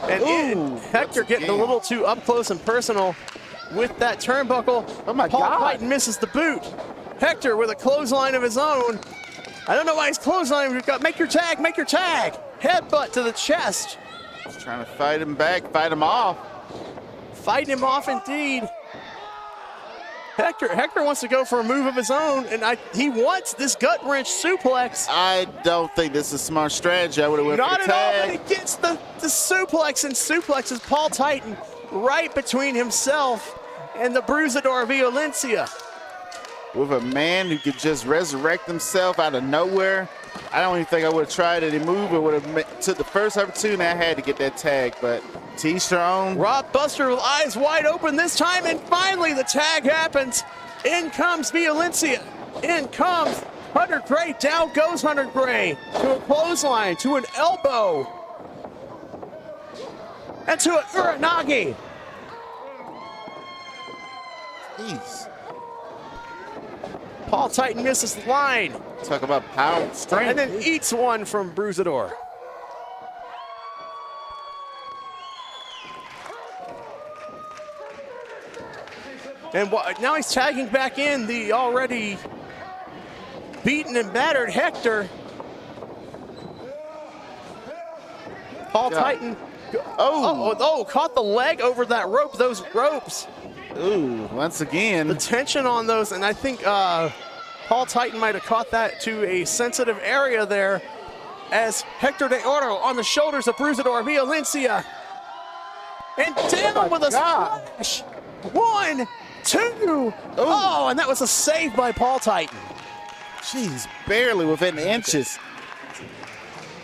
And Hector getting a little too up close and personal with that turnbuckle. Oh my Paul God. Titan misses the boot. Hector with a clothesline of his own. I don't know why he's clotheslining. We've got make your tag, make your tag. Headbutt to the chest. He's trying to fight him back, fight him off. Fighting him off indeed. Hector wants to go for a move of his own, and he wants this gut wrench suplex. I don't think this is a smart strategy. I would have went Not for the at tag. all, but he gets the suplex, and suplexes Paul Titan right between himself and the Bruisador Violencia. With a man who could just resurrect himself out of nowhere. I don't even think I would have tried any move. It would have took the first opportunity I had to get that tag, but to each their own. Rob Buster with eyes wide open this time, and finally the tag happens. In comes Violencia. In comes Hunter Gray. Down goes Hunter Gray to a clothesline, to an elbow, and to an Uranagi. Jeez. Paul Titan misses the line. Talk about power and strength. And then eats one from Bruisador. And now he's tagging back in the already beaten and battered Hector. Paul Titan. Oh, caught the leg over that rope, those ropes. Ooh, once again. The tension on those, and I think Paul Titan might have caught that to a sensitive area there as Hector De Oro on the shoulders of Bruisador Violencia. And down with a splash. 1, 2. Oh, and that was a save by Paul Titan. Jeez, barely within inches.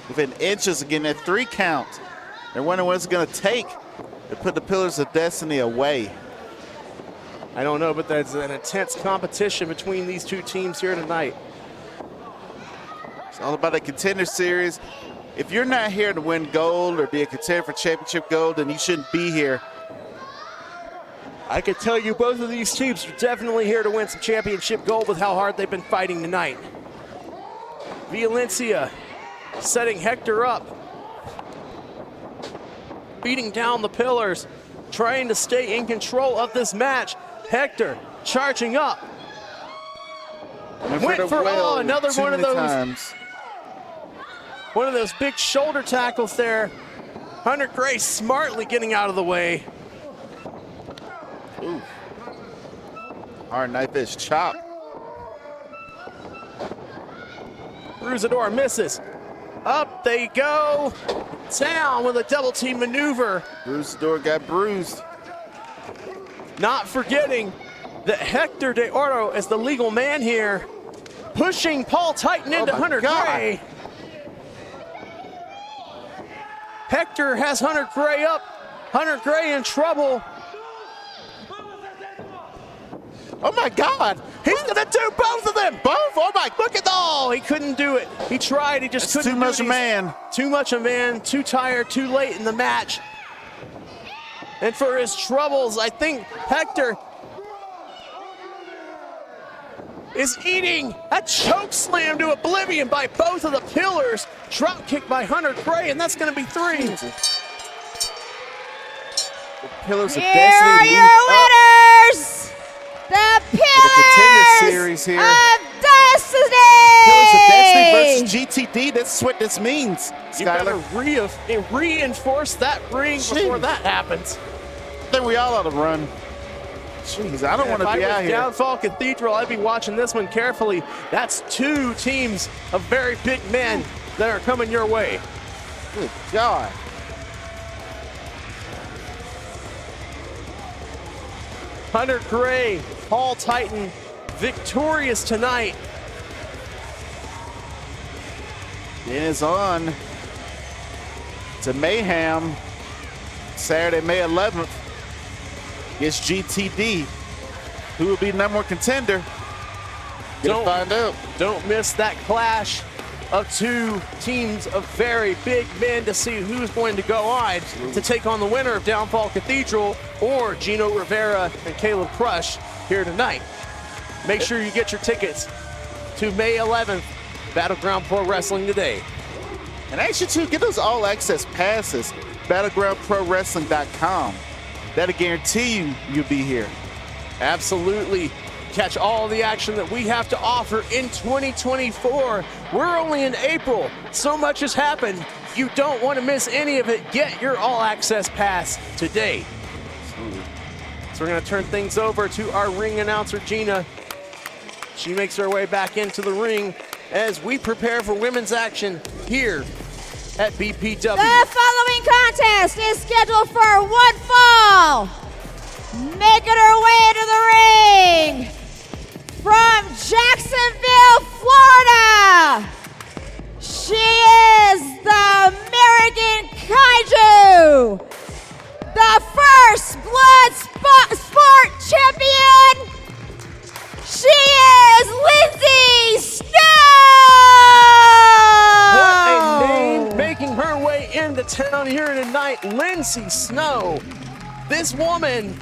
Within inches again, that 3 count. They're wondering what it's going to take to put the Pillars of Destiny away. I don't know, but there's an intense competition between these two teams here tonight. It's all about a Contender Series. If you're not here to win gold or be a contender for championship gold, then you shouldn't be here. I can tell you both of these teams are definitely here to win some championship gold with how hard they've been fighting tonight. Violencia setting Hector up. beating down the pillars, trying to stay in control of this match. Hector charging up. Went for another one of those. One of those big shoulder tackles there. Hunter Gray smartly getting out of the way. Ooh. Hard knife edge chop. Bruisador misses. Up they go. Down with a double team maneuver. Bruisador got bruised. Not forgetting that Hector de Oro is the legal man here, pushing Paul Titan into Hunter Gray. Hector has Hunter Gray up. Hunter Gray in trouble. Oh my God! He's gonna do both of them. Both? Oh my! Look at he couldn't do it. He tried. He just couldn't. Too much a man. Too much a man. Too tired. Too late in the match. And for his troubles, I think Hector is eating a choke slam to oblivion by both of the pillars. Drop kick by Hunter Gray, and that's going to be 3. The pillars of Here destiny. are your winners, the Pillars series here. of Destiny. Pillars of Destiny versus GTD. That's what this means, You better Skyler. reinforce that ring before that happens. I think we all ought to run. Jeez, I don't want to be out If I was here. Downfall Cathedral, I'd be watching this one carefully. That's 2 teams of very big men that are coming your way. Good God. Hunter Gray, Paul Titan, victorious tonight. It is on to Mayhem, Saturday, May 11th. Against GTD. Who will be number 1 contender? Gonna find out. Don't miss that clash of 2 teams of very big men to see who's going to go on to take on the winner of Downfall Cathedral or Gino Rivera and Caleb Crush here tonight. Make sure you get your tickets to May 11th, Battleground Pro Wrestling today. And actually, too, get those all-access passes, battlegroundprowrestling.com. That'll guarantee you'll be here. Absolutely. Catch all the action that we have to offer in 2024. We're only in April. So much has happened. You don't want to miss any of it. Get your all-access pass today. So we're going to turn things over to our ring announcer, Gina. She makes her way back into the ring as we prepare for women's action here at BPW. The following contest is scheduled for 1 fall. Making her way to the ring from Jacksonville, Florida. She is the American Kaiju, the first blood sport champion. She is Lindsay Snow. What a name, making her way into town here tonight, Lindsay Snow. This woman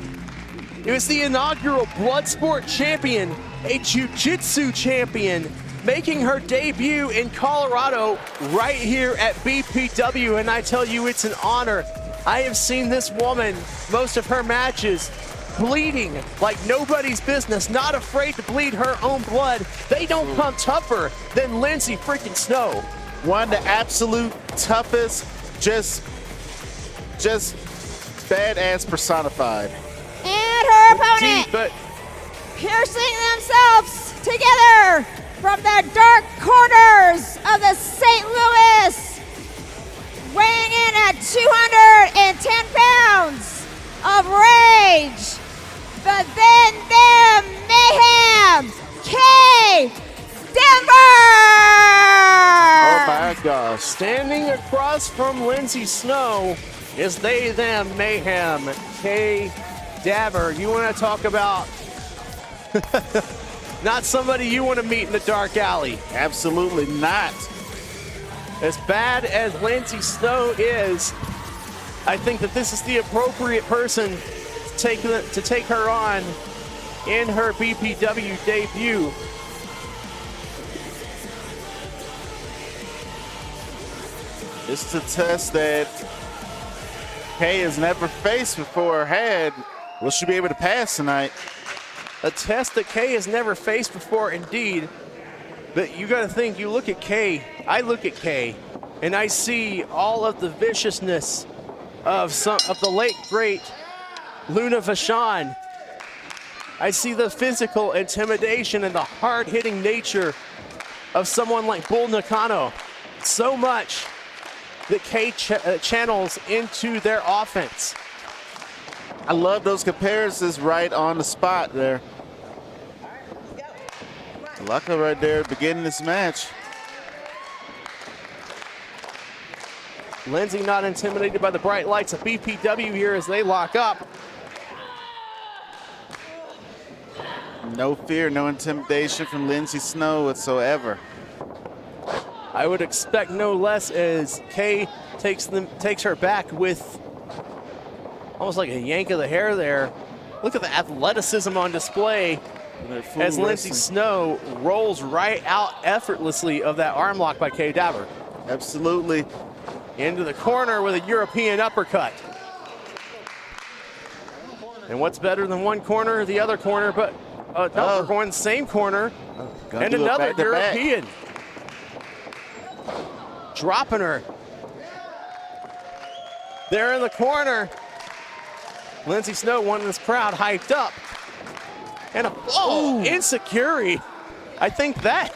is the inaugural Bloodsport champion, a jiu-jitsu champion, making her debut in Colorado right here at BPW, and I tell you, it's an honor. I have seen this woman, most of her matches, bleeding like nobody's business, not afraid to bleed her own blood. They don't come tougher than Lindsay freaking Snow. One of the absolute toughest, just badass personified. And her opponent, But piercing themselves together from the dark corners of the St. Louis, weighing in at 210 pounds of rage, the Then Them Mayhem, K. Denver! Oh my gosh. standing across from Lindsay Snow is They Them Mayhem, Kay Dabber. You want to talk about not somebody you want to meet in the dark alley. Absolutely not. As bad as Lindsay Snow is, I think that this is the appropriate person to take her on in her BPW debut. It's to test that Kay has never faced before or had. Will she be able to pass tonight? A test that Kay has never faced before, indeed. But you got to think, you look at Kay, I look at Kay, and I see all of the viciousness of the late, great Luna Vachon. I see the physical intimidation and the hard-hitting nature of someone like Bull Nakano. So much that Kay channels into their offense. I love those comparisons right on the spot there. Laka right there beginning this match. Lindsay not intimidated by the bright lights of BPW here as they lock up. No fear, no intimidation from Lindsay Snow whatsoever. I would expect no less as Kay takes her back with almost like a yank of the hair there. Look at the athleticism on display as Lindsay Snow rolls right out effortlessly of that arm lock by Kay Dabber. Absolutely. Into the corner with a European uppercut. And what's better than one corner or the other corner, but no, we're going the same corner. And another European. Dropping her. There in the corner. Lindsay Snow wanting this crowd hyped up. And insecurity. I think that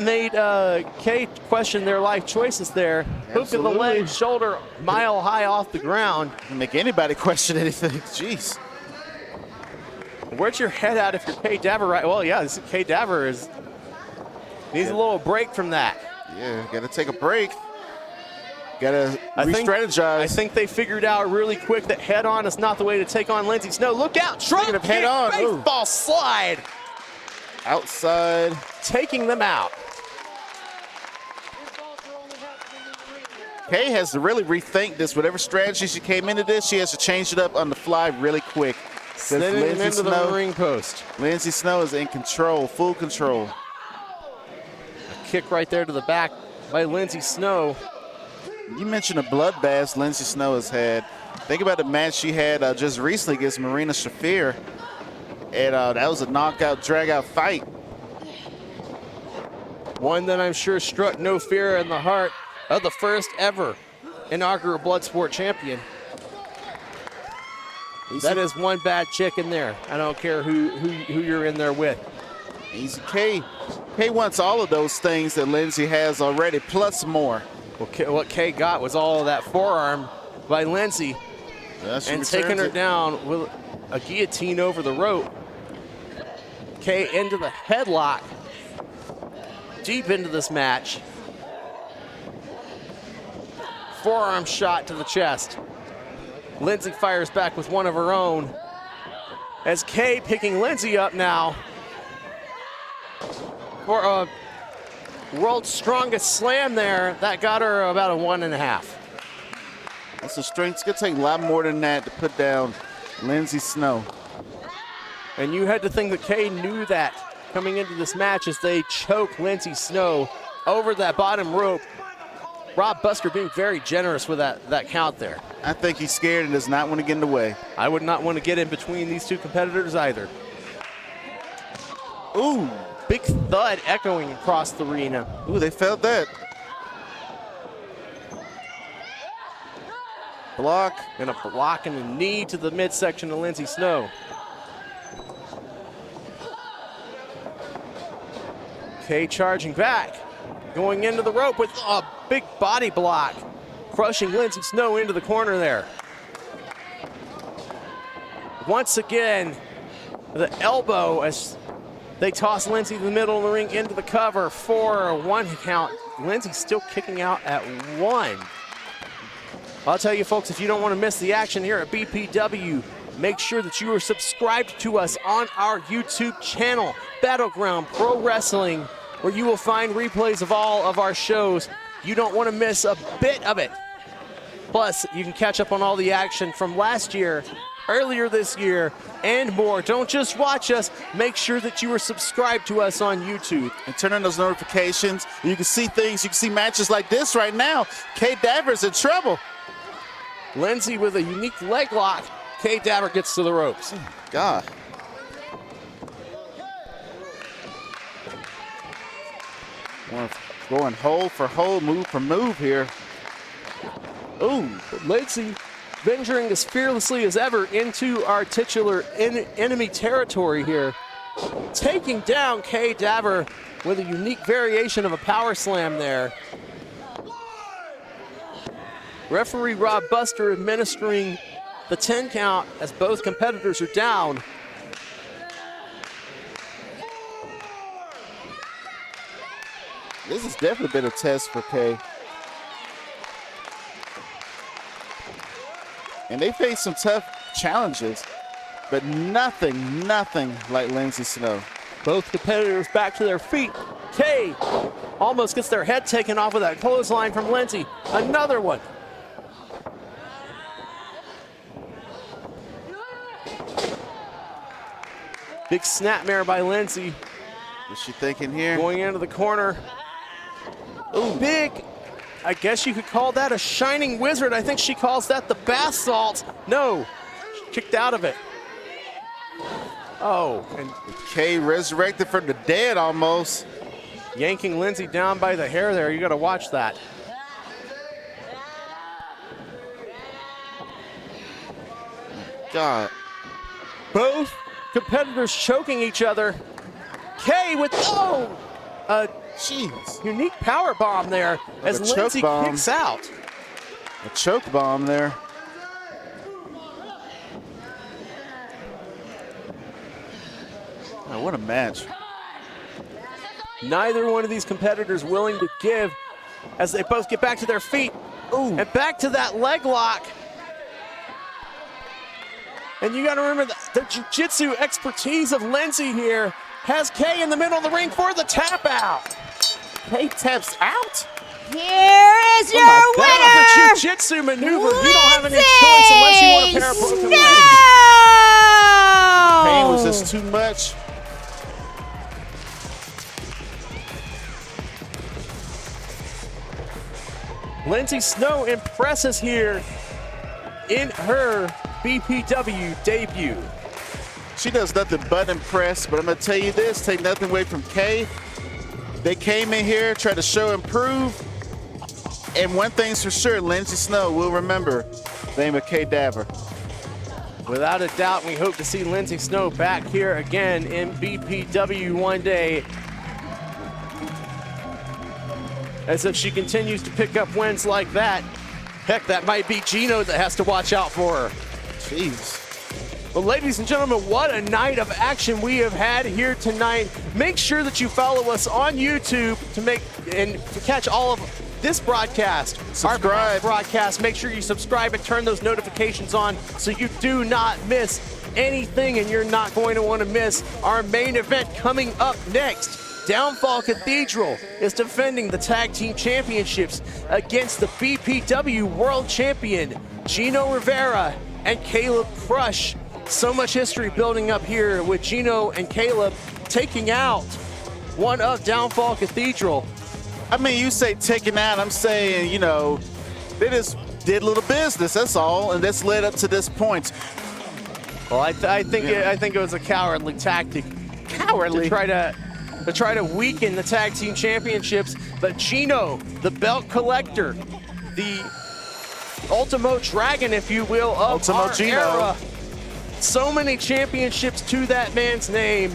made Kay question their life choices there. Hook to the leg, shoulder mile high off the ground. Can make anybody question anything. Jeez. Where's your head at if you're Kay Dabber, right? Well, yeah, this Kay Dabber needs a little break from that. Yeah, got to take a break. Got to re-strategize. I think they figured out really quick that head-on is not the way to take on Lindsay Snow. Look out! Trump of head-on, baseball slide. Outside. Taking them out. Kay has to really rethink this. Whatever strategy she came into this, she has to change it up on the fly really quick. Sending him into the ring post. Lindsay Snow is in control, full control. A kick right there to the back by Lindsay Snow. You mentioned a bloodbath Lindsay Snow has had. Think about the match she had just recently against Marina Shafir. And that was a knockout, drag-out fight. One that I'm sure struck no fear in the heart of the first ever inaugural Bloodsport champion. That is one bad chick in there. I don't care who you're in there with. Easy Kay. Kay wants all of those things that Lindsay has already, plus more. Well, what Kay got was all of that forearm by Lindsay and taking her down with a guillotine over the rope. Kay into the headlock, deep into this match. Forearm shot to the chest. Lindsay fires back with one of her own. As Kay picking Lindsay up now for a world's strongest slam there. That got her about a 1.5. That's a strength. It's going to take a lot more than that to put down Lindsay Snow. And you had to think that Kay knew that coming into this match as they choke Lindsay Snow over that bottom rope. Rob Busker being very generous with that count there. I think he's scared and does not want to get in the way. I would not want to get in between these two competitors either. Ooh, big thud echoing across the arena. Ooh, they felt that. Block. And a block and a knee to the midsection of Lindsay Snow. Kay charging back. Going into the rope with a big body block. Crushing Lindsay Snow into the corner there. Once again, the elbow as they toss Lindsay to the middle of the ring into the cover for a 1 count. Lindsay still kicking out at 1. I'll tell you folks, if you don't want to miss the action here at BPW, make sure that you are subscribed to us on our YouTube channel, Battleground Pro Wrestling, where you will find replays of all of our shows. You don't want to miss a bit of it. Plus, you can catch up on all the action from last year earlier this year, and more. Don't just watch us, make sure that you are subscribed to us on YouTube. And turn on those notifications. You can see things, you can see matches like this right now. Kay Daver's in trouble. Lindsay with a unique leg lock. Kay Daver gets to the ropes. God. Going hold for hold, move for move here. Ooh, Lindsay venturing as fearlessly as ever into our titular enemy territory here. Taking down Kay Daver with a unique variation of a power slam there. Referee Rob Buster administering the 10 count as both competitors are down. This has definitely been a test for Kay. And they face some tough challenges, but nothing like Lindsay Snow. Both competitors back to their feet. Kay almost gets their head taken off with that clothesline from Lindsay. Another one. Big snapmare by Lindsay. What's she thinking here? Going into the corner. Ooh, big. I guess you could call that a shining wizard. I think she calls that the bath salt. No, kicked out of it. Oh, and Kay resurrected from the dead almost. Yanking Lindsay down by the hair there. You got to watch that. God. Both competitors choking each other. Kay with, Jeez. unique power bomb there as a choke Lindsay bomb. kicks out. A choke bomb there. Oh, what a match. Neither one of these competitors willing to give as they both get back to their feet. Ooh. And back to that leg lock. And you got to remember the jiu-jitsu expertise of Lindsay here has Kay in the middle of the ring for the tap out. Kay taps out? Here is your That winner, was a jiu-jitsu maneuver. You don't have any choice unless you want a pair of broken Lindsay legs. Snow! Pain was just too much. Lindsay Snow impresses here in her BPW debut. She does nothing but impress, but I'm going to tell you this, take nothing away from Kay. They came in here, tried to show and prove, and one thing's for sure, Lindsay Snow will remember the name of Kay Daver. Without a doubt, we hope to see Lindsay Snow back here again in BPW one day. As if she continues to pick up wins like that, heck, that might be Gino that has to watch out for her. Jeez. Well, ladies and gentlemen, what a night of action we have had here tonight. Make sure that you follow us on YouTube to catch all of this broadcast. Subscribe. Our broadcast. Make sure you subscribe and turn those notifications on so you do not miss anything, and you're not going to want to miss our main event coming up next. Downfall Cathedral is defending the tag team championships against the BPW world champion, Gino Rivera and Caleb Crush. So much history building up here with Gino and Caleb taking out one of Downfall Cathedral. I mean, you say taking out, I'm saying, you know, they just did a little business, that's all, and that's led up to this point. Well, I think it was a cowardly tactic. Cowardly? To try to weaken the tag team championships, but Gino, the belt collector, the Ultimo Dragon, if you will, of Ultimo our Gino. era. So many championships to that man's name.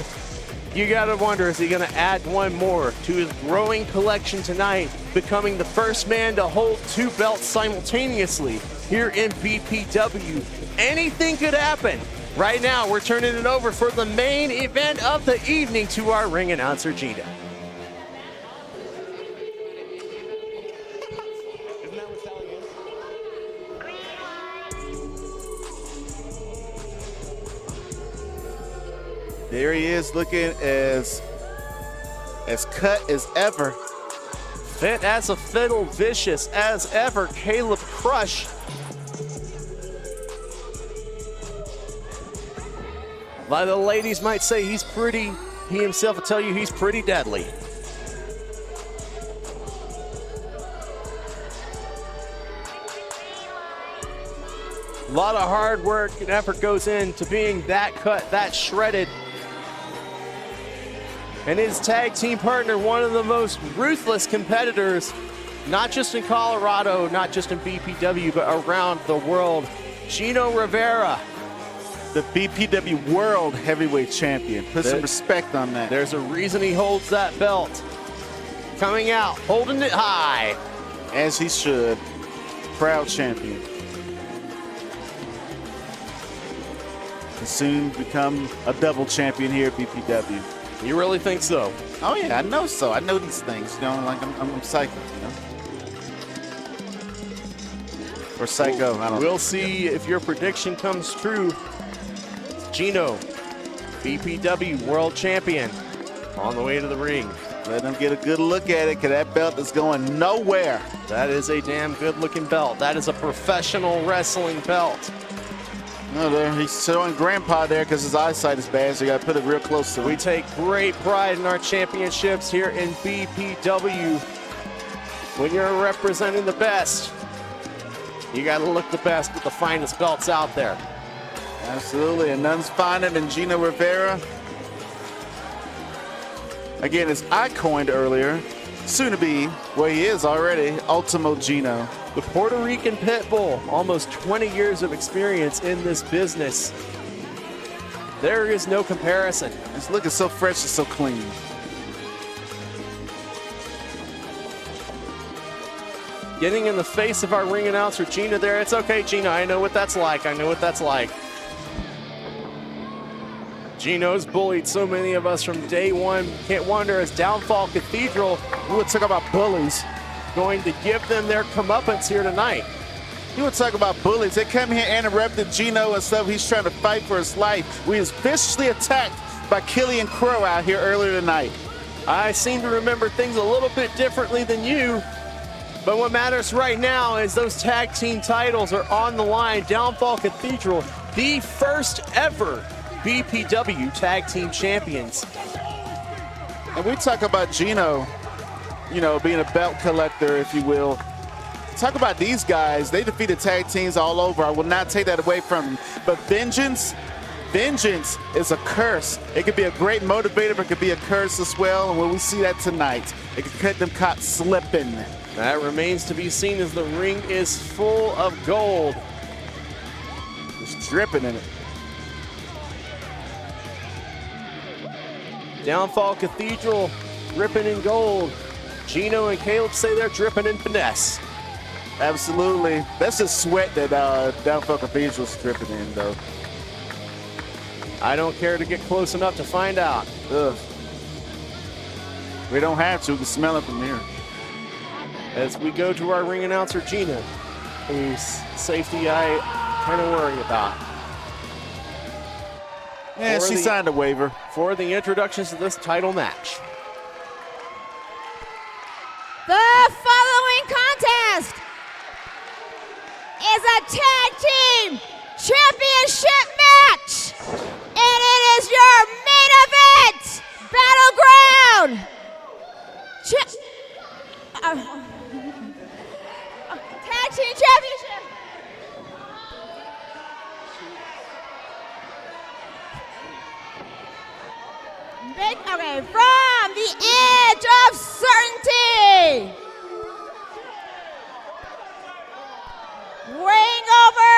You gotta wonder, is he gonna add one more to his growing collection tonight, becoming the first man to hold two belts simultaneously here in BPW? Anything could happen. Right now, we're turning it over for the main event of the evening to our ring announcer, Gina. There he is, looking as cut as ever. Fit as a fiddle, vicious as ever, Caleb Crush. A lot of the ladies might say he's pretty. He himself will tell you he's pretty deadly. A lot of hard work and effort goes into being that cut, that shredded. And his tag team partner, one of the most ruthless competitors, not just in Colorado, not just in BPW, but around the world, Gino Rivera. The BPW World Heavyweight Champion. Put some respect on that. There's a reason he holds that belt. Coming out, holding it high. As he should. Proud champion. And soon become a double champion here at BPW. You really think so? Oh yeah, I know so. I know these things, you know, like I'm psychic, you know. Or psycho, I don't know. We'll see if your prediction comes true. Gino, BPW World Champion, on the way to the ring. Let them get a good look at it, because that belt is going nowhere. That is a damn good-looking belt. That is a professional wrestling belt. No, there, he's showing Grandpa there because his eyesight is bad, so you got to put it real close to him. We take great pride in our championships here in BPW. When you're representing the best, you got to look the best with the finest belts out there. Absolutely, and none's finer than Gino Rivera. Again, as I coined earlier, soon to be, where he is already, Ultimo Gino. The Puerto Rican Pitbull, almost 20 years of experience in this business. There is no comparison. It's looking so fresh and so clean. Getting in the face of our ring announcer, Gina, there. It's okay, Gina. I know what that's like. I know what that's like. Gino's bullied so many of us from day one. Can't wonder as Downfall Cathedral, We would talk about bullies. going to give them their comeuppance here tonight. You would talk about bullies. They come here and interrupted Gino and stuff. He's trying to fight for his life. We was viciously attacked by Killian Crow out here earlier tonight. I seem to remember things a little bit differently than you. But what matters right now is those tag team titles are on the line. Downfall Cathedral, the first ever BPW tag team champions. And we talk about Gino, you know, being a belt collector, if you will. Talk about these guys. They defeated tag teams all over. I will not take that away from them. But vengeance is a curse. It could be a great motivator, but it could be a curse as well. And when we see that tonight, it could cut them caught slipping. That remains to be seen as the ring is full of gold. It's dripping in it. Downfall Cathedral dripping in gold. Gino and Caleb say they're dripping in finesse. Absolutely. That's the sweat that Downfall Cathedral's dripping in, though. I don't care to get close enough to find out. Ugh. We don't have to. We can smell it from here. As we go to our ring announcer, Gina, whose safety I kind of worry about. Yeah, she signed a waiver. For the introductions to this title match. The following contest is a tag team championship match, and it is your main event, Battleground. Tag team championship. Okay, from the edge of certainty. Weighing over.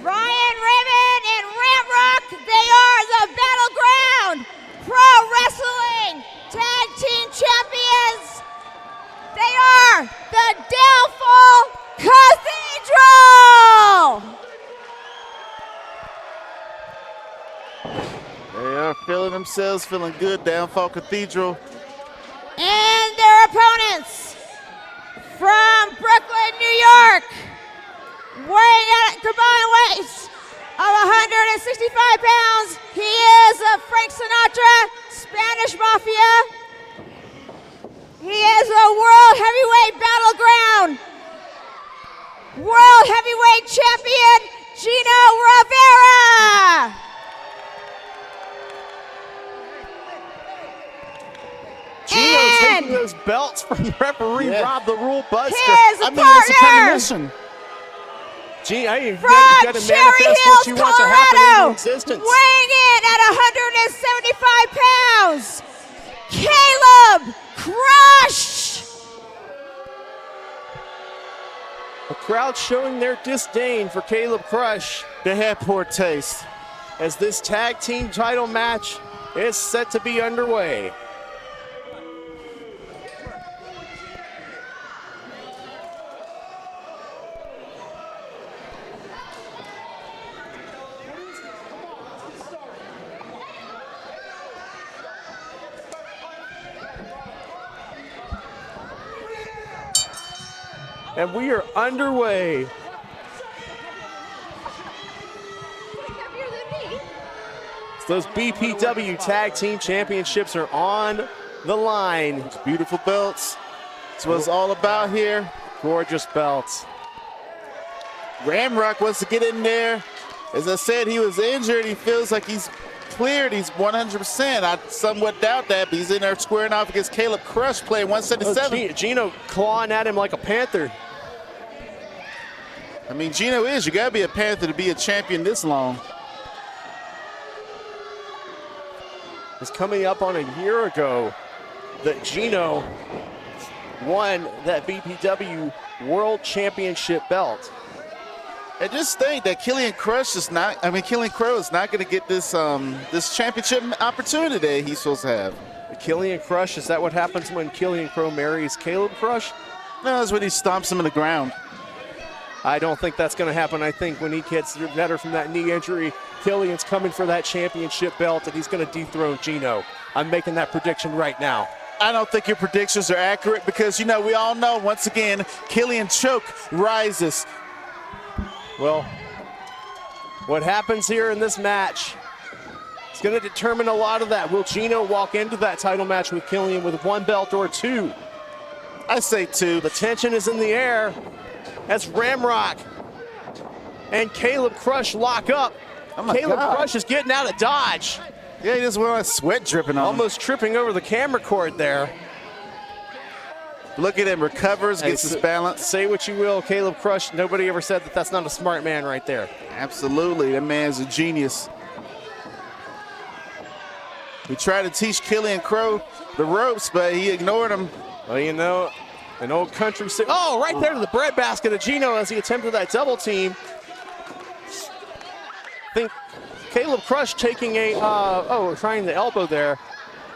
Ryan Raven and Ramrock, they are the Battleground Pro Wrestling Tag Team Champions. They are the Downfall Cathedral. They are feeling themselves, feeling good. Downfall Cathedral. And their opponents from Brooklyn, New York, weighing at combined weights of 165 pounds. He is a Frank Sinatra, Spanish Mafia. He is a World Heavyweight Battleground World Heavyweight Champion, Gino Rivera. Gino taking those belts from the referee, Rob the Rule Buster. His That's a partner premonition. Gee, I mean, you from got to Cherry manifest Hills, what you want to happen into Colorado, existence. weighing in at 175 pounds, Caleb Crush. The crowd showing their disdain for Caleb Crush They had poor taste. as this tag team title match is set to be underway. And we are underway. So those BPW Tag Team Championships are on the line. Beautiful belts. That's what it's all about here. Gorgeous belts. Ramrock wants to get in there. As I said, he was injured. He feels like he's cleared. He's 100%. I somewhat doubt that, but he's in there squaring off against Caleb Crush, playing 177. Gino clawing at him like a panther. I mean, Gino is. You got to be a Panther to be a champion this long. It's coming up on a year ago that Gino won that BPW World Championship belt. And just think that Killian Crow is not going to get this this championship opportunity he's supposed to have. Killian Crush, is that what happens when Killian Crow marries Caleb Crush? No, that's when he stomps him in the ground. I don't think that's going to happen. I think when he gets better from that knee injury, Killian's coming for that championship belt and he's going to dethrone Gino. I'm making that prediction right now. I don't think your predictions are accurate because, you know, we all know, once again, Killian Choke rises. Well, what happens here in this match is going to determine a lot of that. Will Gino walk into that title match with Killian with one belt or two? I say two. The tension is in the air as Ramrock and Caleb Crush lock up. Oh Caleb God. Crush is getting out of dodge. Yeah, he just went sweat dripping on him. Almost tripping over the camera cord there. Look at him, recovers, gets his balance. Say what you will, Caleb Crush, nobody ever said that that's not a smart man right there. Absolutely, that man's a genius. He tried to teach Killian Crow the ropes, but he ignored him. Well, you know, an old country. Oh, right there to the breadbasket of Gino as he attempted that double team. I think Caleb Crush taking a, trying the elbow there.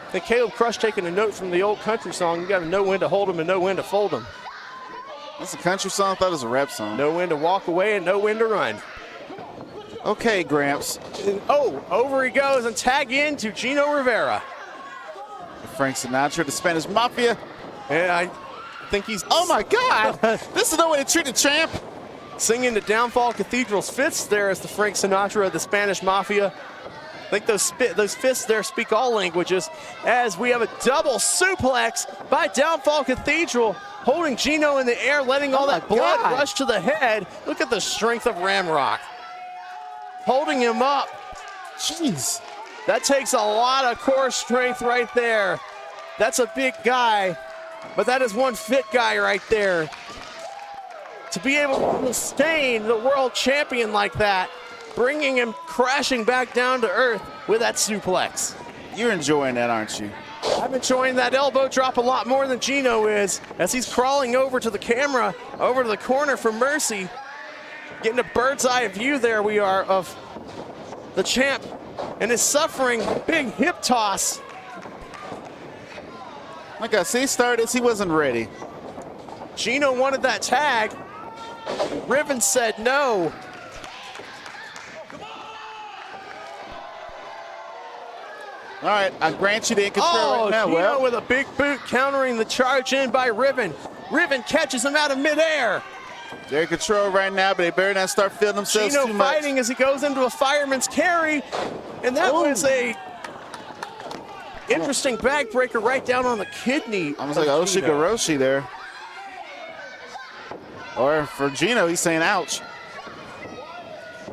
I think Caleb Crush taking a note from the old country song. You got to know when to hold him and know when to fold him. That's a country song? I thought it was a rap song. Know when to walk away and know when to run. Okay, Gramps. Oh, over he goes and tag in to Gino Rivera. Frank Sinatra, the Spanish Mafia. And I think he's... Oh, my God. This is the way to treat a champ. Singing the Downfall Cathedral's fists there as the Frank Sinatra of the Spanish Mafia. I think those fists there speak all languages as we have a double suplex by Downfall Cathedral, holding Gino in the air, letting all that blood rush to the head. Look at the strength of Ramrock. Holding him up. Jeez, that takes a lot of core strength right there. That's a big guy, but that is one fit guy right there. To be able to sustain the world champion like that, bringing him crashing back down to earth with that suplex. You're enjoying that, aren't you? I'm enjoying that elbow drop a lot more than Gino is as he's crawling over to the camera, over to the corner for mercy. Getting a bird's eye view there we are of the champ and is suffering a big hip toss. Like I say, he wasn't ready. Gino wanted that tag. Riven said no. All right, I grant you the control right now. Gino with a big boot countering the charge in by Riven. Riven catches him out of midair. They're in control right now, but they better not start feeling themselves Gino too much. fighting as he goes into a fireman's carry, and that was a interesting backbreaker right down on the kidney. Almost like Oshigoroshi there. Or for Gino, he's saying ouch.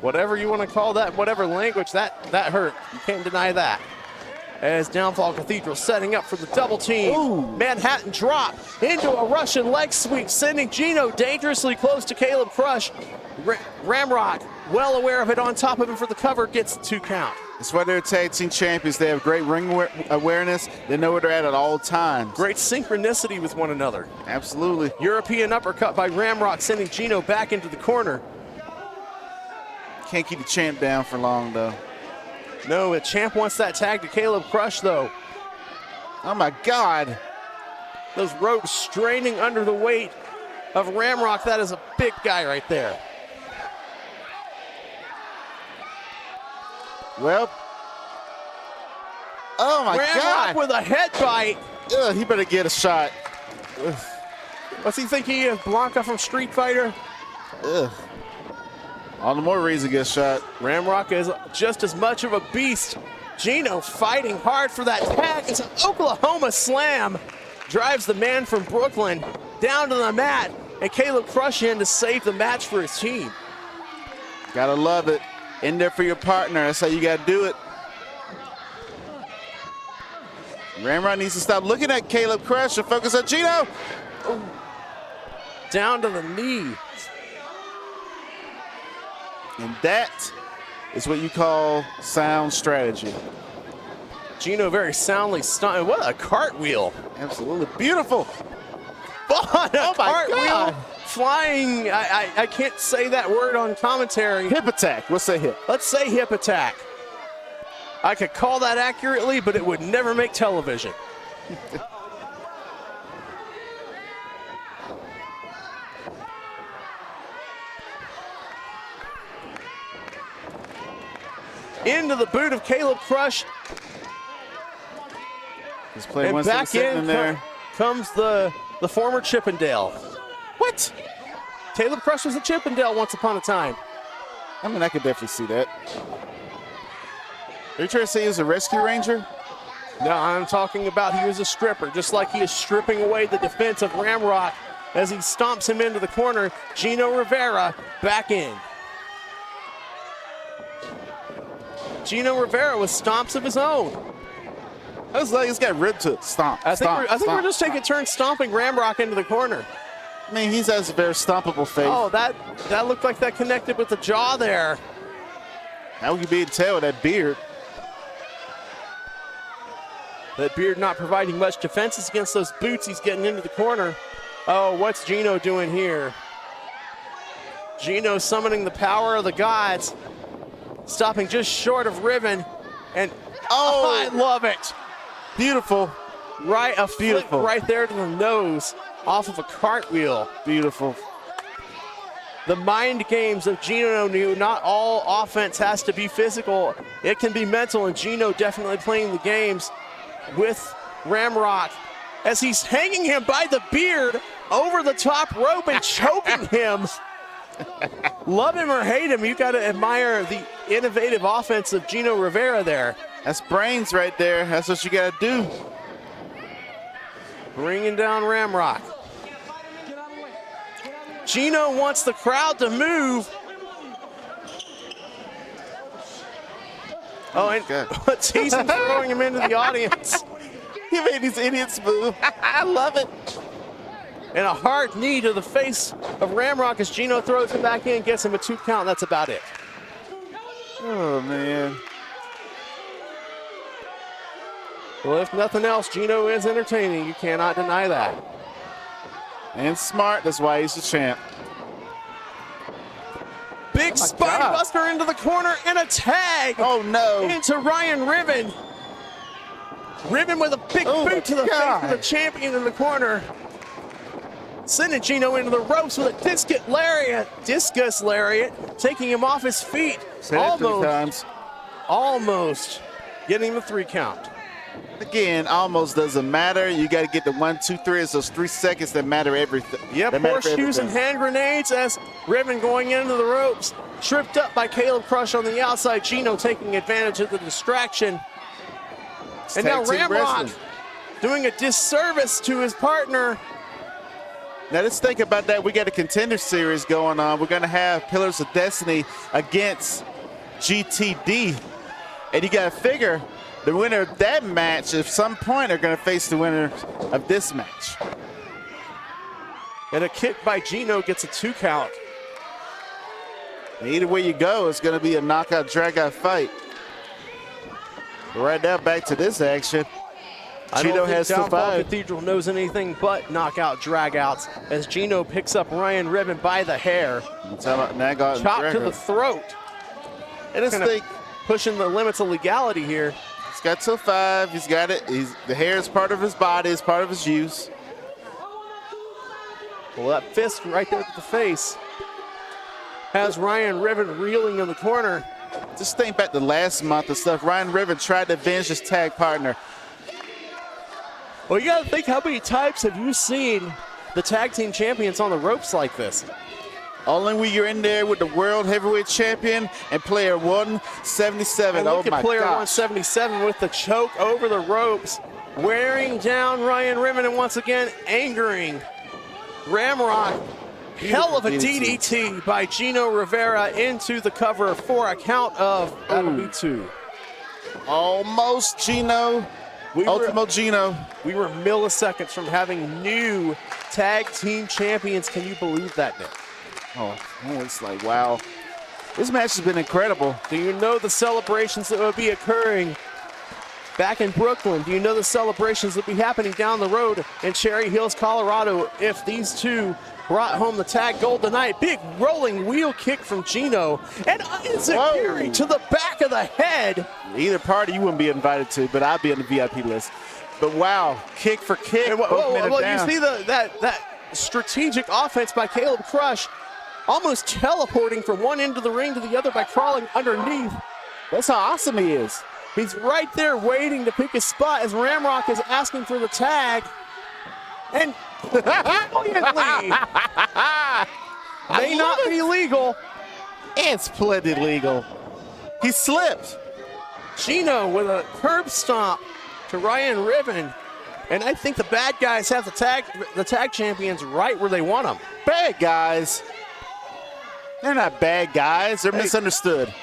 Whatever you want to call that, whatever language, that hurt. You can't deny that. As Downfall Cathedral setting up for the double team. Ooh. Manhattan drop into a Russian leg sweep, sending Gino dangerously close to Caleb Crush. Ramrock, well aware of it, on top of him for the cover, gets 2 count. That's why they're tag team champions. They have great ring awareness. They know where they're at all times. Great synchronicity with one another. Absolutely. European uppercut by Ramrock, sending Gino back into the corner. Can't keep the champ down for long, though. No, the champ wants that tag to Caleb Crush, though. Oh, my God. Those ropes straining under the weight of Ramrock. That is a big guy right there. Well. Oh, my Ramrock God. with a head bite. Ugh, he better get a shot. Ugh. What's he think he is, Blanca from Street Fighter? Ugh. All the more reason to get a shot. Ramrock is just as much of a beast. Gino fighting hard for that tag. It's an Oklahoma slam. Drives the man from Brooklyn down to the mat. And Caleb Crush in to save the match for his team. Gotta love it. In there for your partner. That's how you gotta do it. Ramrock needs to stop looking at Caleb Crush and focus on Gino. Ooh. Down to the knee. And that is what you call sound strategy. Gino very soundly stunned. What a cartwheel. Absolutely beautiful. Oh my cartwheel. God. Flying, I can't say that word on commentary. Hip attack. What's that hip? Let's say hip attack. I could call that accurately, but it would never make television. Into the boot of Caleb Crush. He's playing And one back in there. comes the former Chippendale. What? Caleb Crush was a Chippendale once upon a time. I mean, I could definitely see that. Are you trying to say he was a rescue ranger? No, I'm talking about he was a stripper, just like he is stripping away the defense of Ramrock as he stomps him into the corner. Gino Rivera back in. Gino Rivera with stomps of his own. I was like, he's got ripped to stomp. I think we're just taking turns stomping Ramrock into the corner. I mean, he has a very stompable face. Oh, that looked like that connected with the jaw there. How would you be able to tell with that beard? That beard not providing much defenses against those boots. He's getting into the corner. Oh, what's Gino doing here? Gino summoning the power of the gods. Stopping just short of Riven. And oh, I love it. Beautiful. Right, a flip right there to the nose off of a cartwheel. Beautiful. The mind games of Gino knew not all offense has to be physical. It can be mental, and Gino definitely playing the games with Ramrock as he's hanging him by the beard over the top rope and choking him. Love him or hate him, you got to admire the innovative offense of Gino Rivera there. That's brains right there. That's what you got to do. Bringing down Ramrock. Gino wants the crowd to move. Oh, and Teason throwing him into the audience. He made these idiots move. I love it. And a hard knee to the face of Ramrock as Gino throws him back in, gets him a 2 count. That's about it. Oh, man. Well, if nothing else, Gino is entertaining. You cannot deny that. And smart. That's why he's the champ. Big spine buster into the corner and a tag. Oh, no. Into Ryan Riven. Riven with a big boot to the face of the champion in the corner. Sending Gino into the ropes with a discus lariat, taking him off his feet. Almost getting the 3 count. Again, almost doesn't matter. You got to get the 1, 2, 3. It's those 3 seconds that matter everything. Yep, horseshoes and hand grenades as Riven going into the ropes. Tripped up by Caleb Crush on the outside. Gino taking advantage of the distraction. And now Ramrock doing a disservice to his partner. Now let's think about that. We got a Contender Series going on. We're going to have Pillars of Destiny against GTD. And you got to figure the winner of that match at some point are going to face the winner of this match. And a kick by Gino gets a 2 count. And either way you go, it's going to be a knockout, drag-out fight. But right now, back to this action. Gino has Downfall survived. Cathedral knows anything but knockout dragouts as Gino picks up Ryan Riven by the hair. Chop to the throat. And it's Kinda pushing the limits of legality here. He's got till 5. He's got it. The hair is part of his body. It's part of his use. Well, that fist right there to the face has Ryan Riven reeling in the corner. Just think back to last month and stuff. Ryan Riven tried to avenge his tag partner. Well, you got to think, how many times have you seen the tag team champions on the ropes like this? Only when you're in there with the world heavyweight champion and player 177. And look oh my at player gosh. 177 with the choke over the ropes, wearing down Ryan Riven and once again angering Ramrock. Hell of a DDT by Gino Rivera into the cover for a count of that'll be 2. Almost Gino. Ultimo Gino. We were milliseconds from having new tag team champions. Can you believe that, Nick? Oh, it's like, wow. This match has been incredible. Do you know the celebrations that would be occurring back in Brooklyn? Do you know the celebrations that would be happening down the road in Cherry Hills, Colorado if these two brought home the tag gold tonight? Big rolling wheel kick from Gino and enziguri to the back of the head. Either party you wouldn't be invited to, but I'd be on the VIP list. But wow, kick for kick. And, you see that strategic offense by Caleb Crush, almost teleporting from one end of the ring to the other by crawling underneath. That's how awesome he is. He's right there waiting to pick his spot as Ramrock is asking for the tag. And brilliantly, may not be legal. It's splendid legal. He slipped. Gino with a curb stomp to Ryan Riven. And I think the bad guys have the tag champions right where they want them. Bad guys. They're not bad guys. They're misunderstood.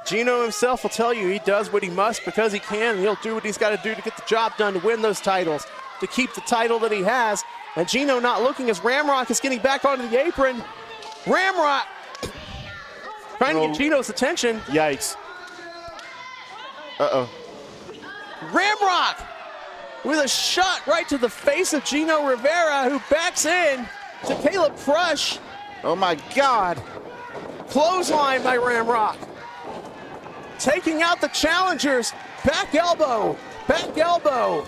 Gino himself will tell you he does what he must because he can. And he'll do what he's got to do to get the job done to win those titles, to keep the title that he has. And Gino not looking as Ramrock is getting back onto the apron. Ramrock trying to get Gino's attention. Yikes. Uh-oh. Ramrock with a shot right to the face of Gino Rivera, who backs in to Caleb Crush. Oh my God. Clothesline by Ramrock. Taking out the challengers. Back elbow. Back elbow.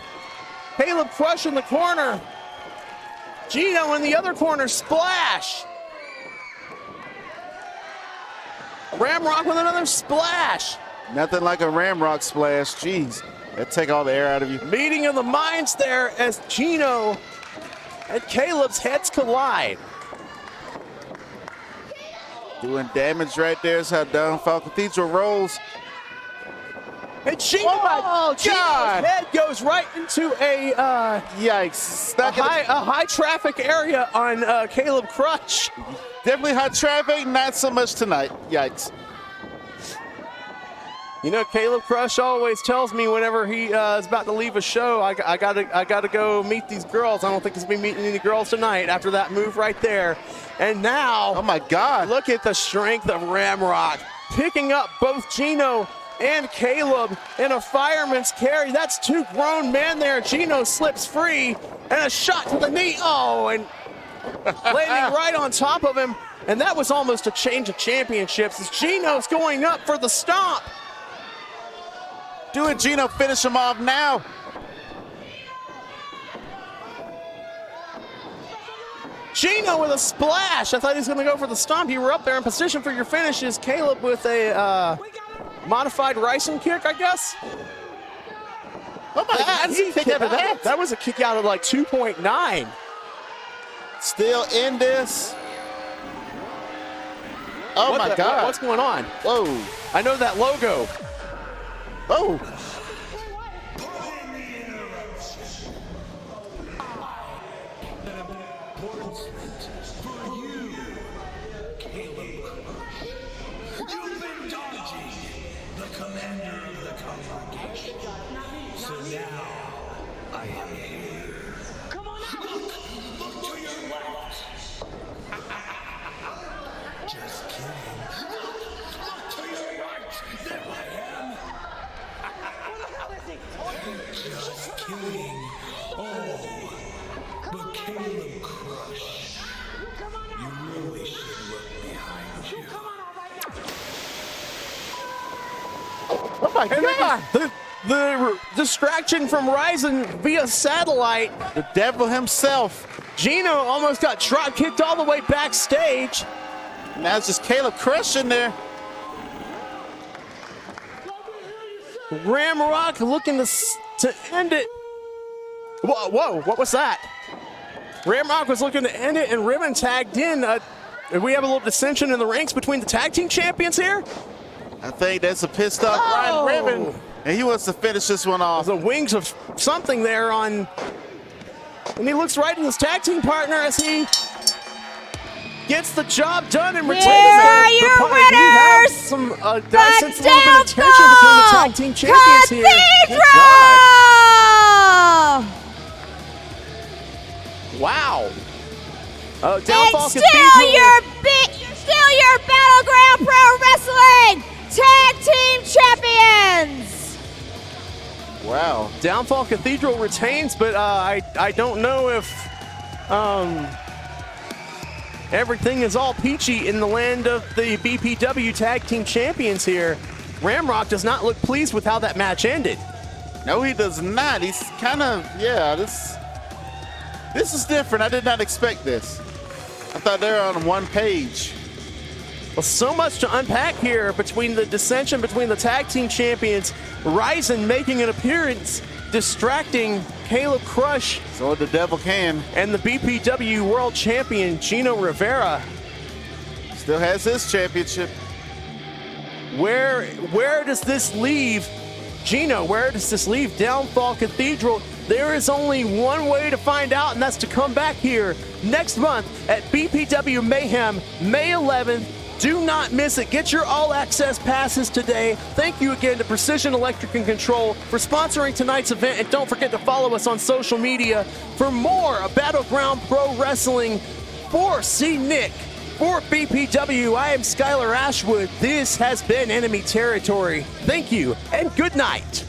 Caleb Crush in the corner. Gino in the other corner. Splash. Ramrock with another splash. Nothing like a Ramrock splash. Jeez. That'd take all the air out of you. Meeting of the minds there as Gino and Caleb's heads collide. Doing damage right there is how Downfall Cathedral rolls. And Gino's head goes right into a yikes! A high traffic area on Caleb Crush. Definitely high traffic, not so much tonight. Yikes! You know, Caleb Crush always tells me whenever he is about to leave a show, I gotta go meet these girls. I don't think he's gonna be meeting any girls tonight after that move right there. And now, oh my God! Look at the strength of Ramrock, picking up both Gino and Caleb in a fireman's carry. That's two grown men there. Gino slips free and a shot to the knee. Oh, and landing right on top of him. And that was almost a change of championships as Gino's going up for the stomp. Do it, Gino. Finish him off now. Gino with a splash. I thought he was going to go for the stomp. You were up there in position for your finishes. Caleb with a modified Ryson kick, I guess. Oh my God, he kicked out of that. That was a kick out of like 2.9. Still in this. Oh my God. What's going on? Whoa. I know that logo. Oh. opponent for you, Caleb Crush. You've been dodging the commander of the congregation. So now, I am here. Come on out! Look to your left. Just kidding. Look to your right. There I am. Just kidding. Oh, but Caleb Crush, you really should look behind you. Oh my God! The distraction from Ryzen via satellite. The devil himself. Gino almost got drop kicked all the way backstage. Now it's just Caleb Crush in there. Ramrock looking to end it. Whoa, what was that? Ramrock was looking to end it, and Ribbon tagged in. We have a little dissension in the ranks between the tag team champions here. I think that's a pissed off Ryan Ribbon, and he wants to finish this one off. The wings of something there on, and he looks right at his tag team partner as he gets the job done and retains it. Here are your winners, Some the a little bit of tension between the tag team champions here. Cathedral! Wow. And Downfall still Cathedral. your Battleground Pro Wrestling Tag Team Champions. Wow. Downfall Cathedral retains, but I don't know if everything is all peachy in the land of the BPW Tag Team Champions here. Ramrock does not look pleased with how that match ended. No, he does not. He's kind of, yeah, this is different. I did not expect this. I thought they were on one page. Well, so much to unpack here between the dissension between the tag team champions, Ryzen making an appearance, distracting Caleb Crush. So the devil can. And the BPW World Champion, Gino Rivera. Still has his championship. Where does this leave Gino? Where does this leave Downfall Cathedral? There is only one way to find out, and that's to come back here next month at BPW Mayhem, May 11th. Do not miss it. Get your all-access passes today. Thank you again to Precision Electric and Control for sponsoring tonight's event, and don't forget to follow us on social media for more of Battleground Pro Wrestling. For C. Nick, for BPW, I am Skylar Ashwood. This has been Enemy Territory. Thank you, and good night.